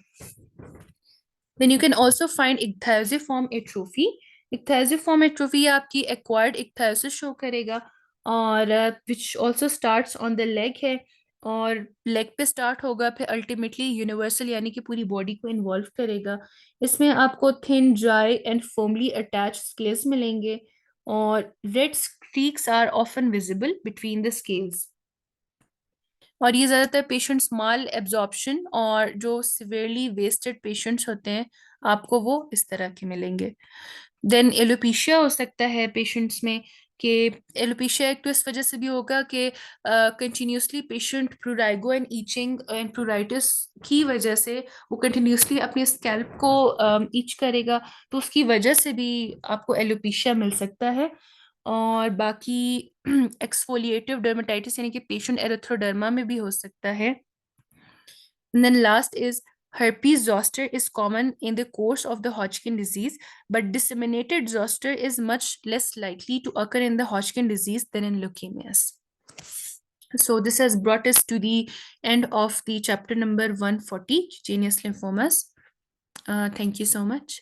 Then you can also find ichthyosiform atrophy. Ichthyosiform atrophy आपकी acquired ichthyosis show करेगा, और which also starts on the leg है, और लेग पे स्टार्ट होगा, फिर अल्टीमेटली यूनिवर्सल यानी कि पूरी बॉडी को इन्वॉल्व करेगा। इसमें आपको thin dry and firmly attach scales मिलेंगे, और red streaks are often visible between the scales. और ये ज़्यादातर पेशेंट्स माल एब्जॉर्प्शन और जो सिवियरली वेस्टेड पेशेंट्स होते हैं, आपको वो इस तरह के मिलेंगे। देन एलोपेशिया हो सकता है पेशेंट्स में, कि एलोपेशिया एक तो इस वजह से भी होगा कि continuously patient prurigo and itching and pruritus की वजह से वो कंटिन्यूसली अपने स्कैल्प को ईच करेगा, तो उसकी वजह से भी आपको एलोपेशिया मिल सकता है। और बाकी एक्सफोलिएटिव डर्मेटाइटिस यानी कि पेशेंट एरिथ्रोडर्मा में भी हो सकता है। And then last is herpes zoster is common in the course of the Hodgkin disease, but disseminated zoster is much less likely to occur in the Hodgkin disease than in leukemias. So this has brought us to the end of the chapter number 140, cutaneous lymphomas. Thank you so much.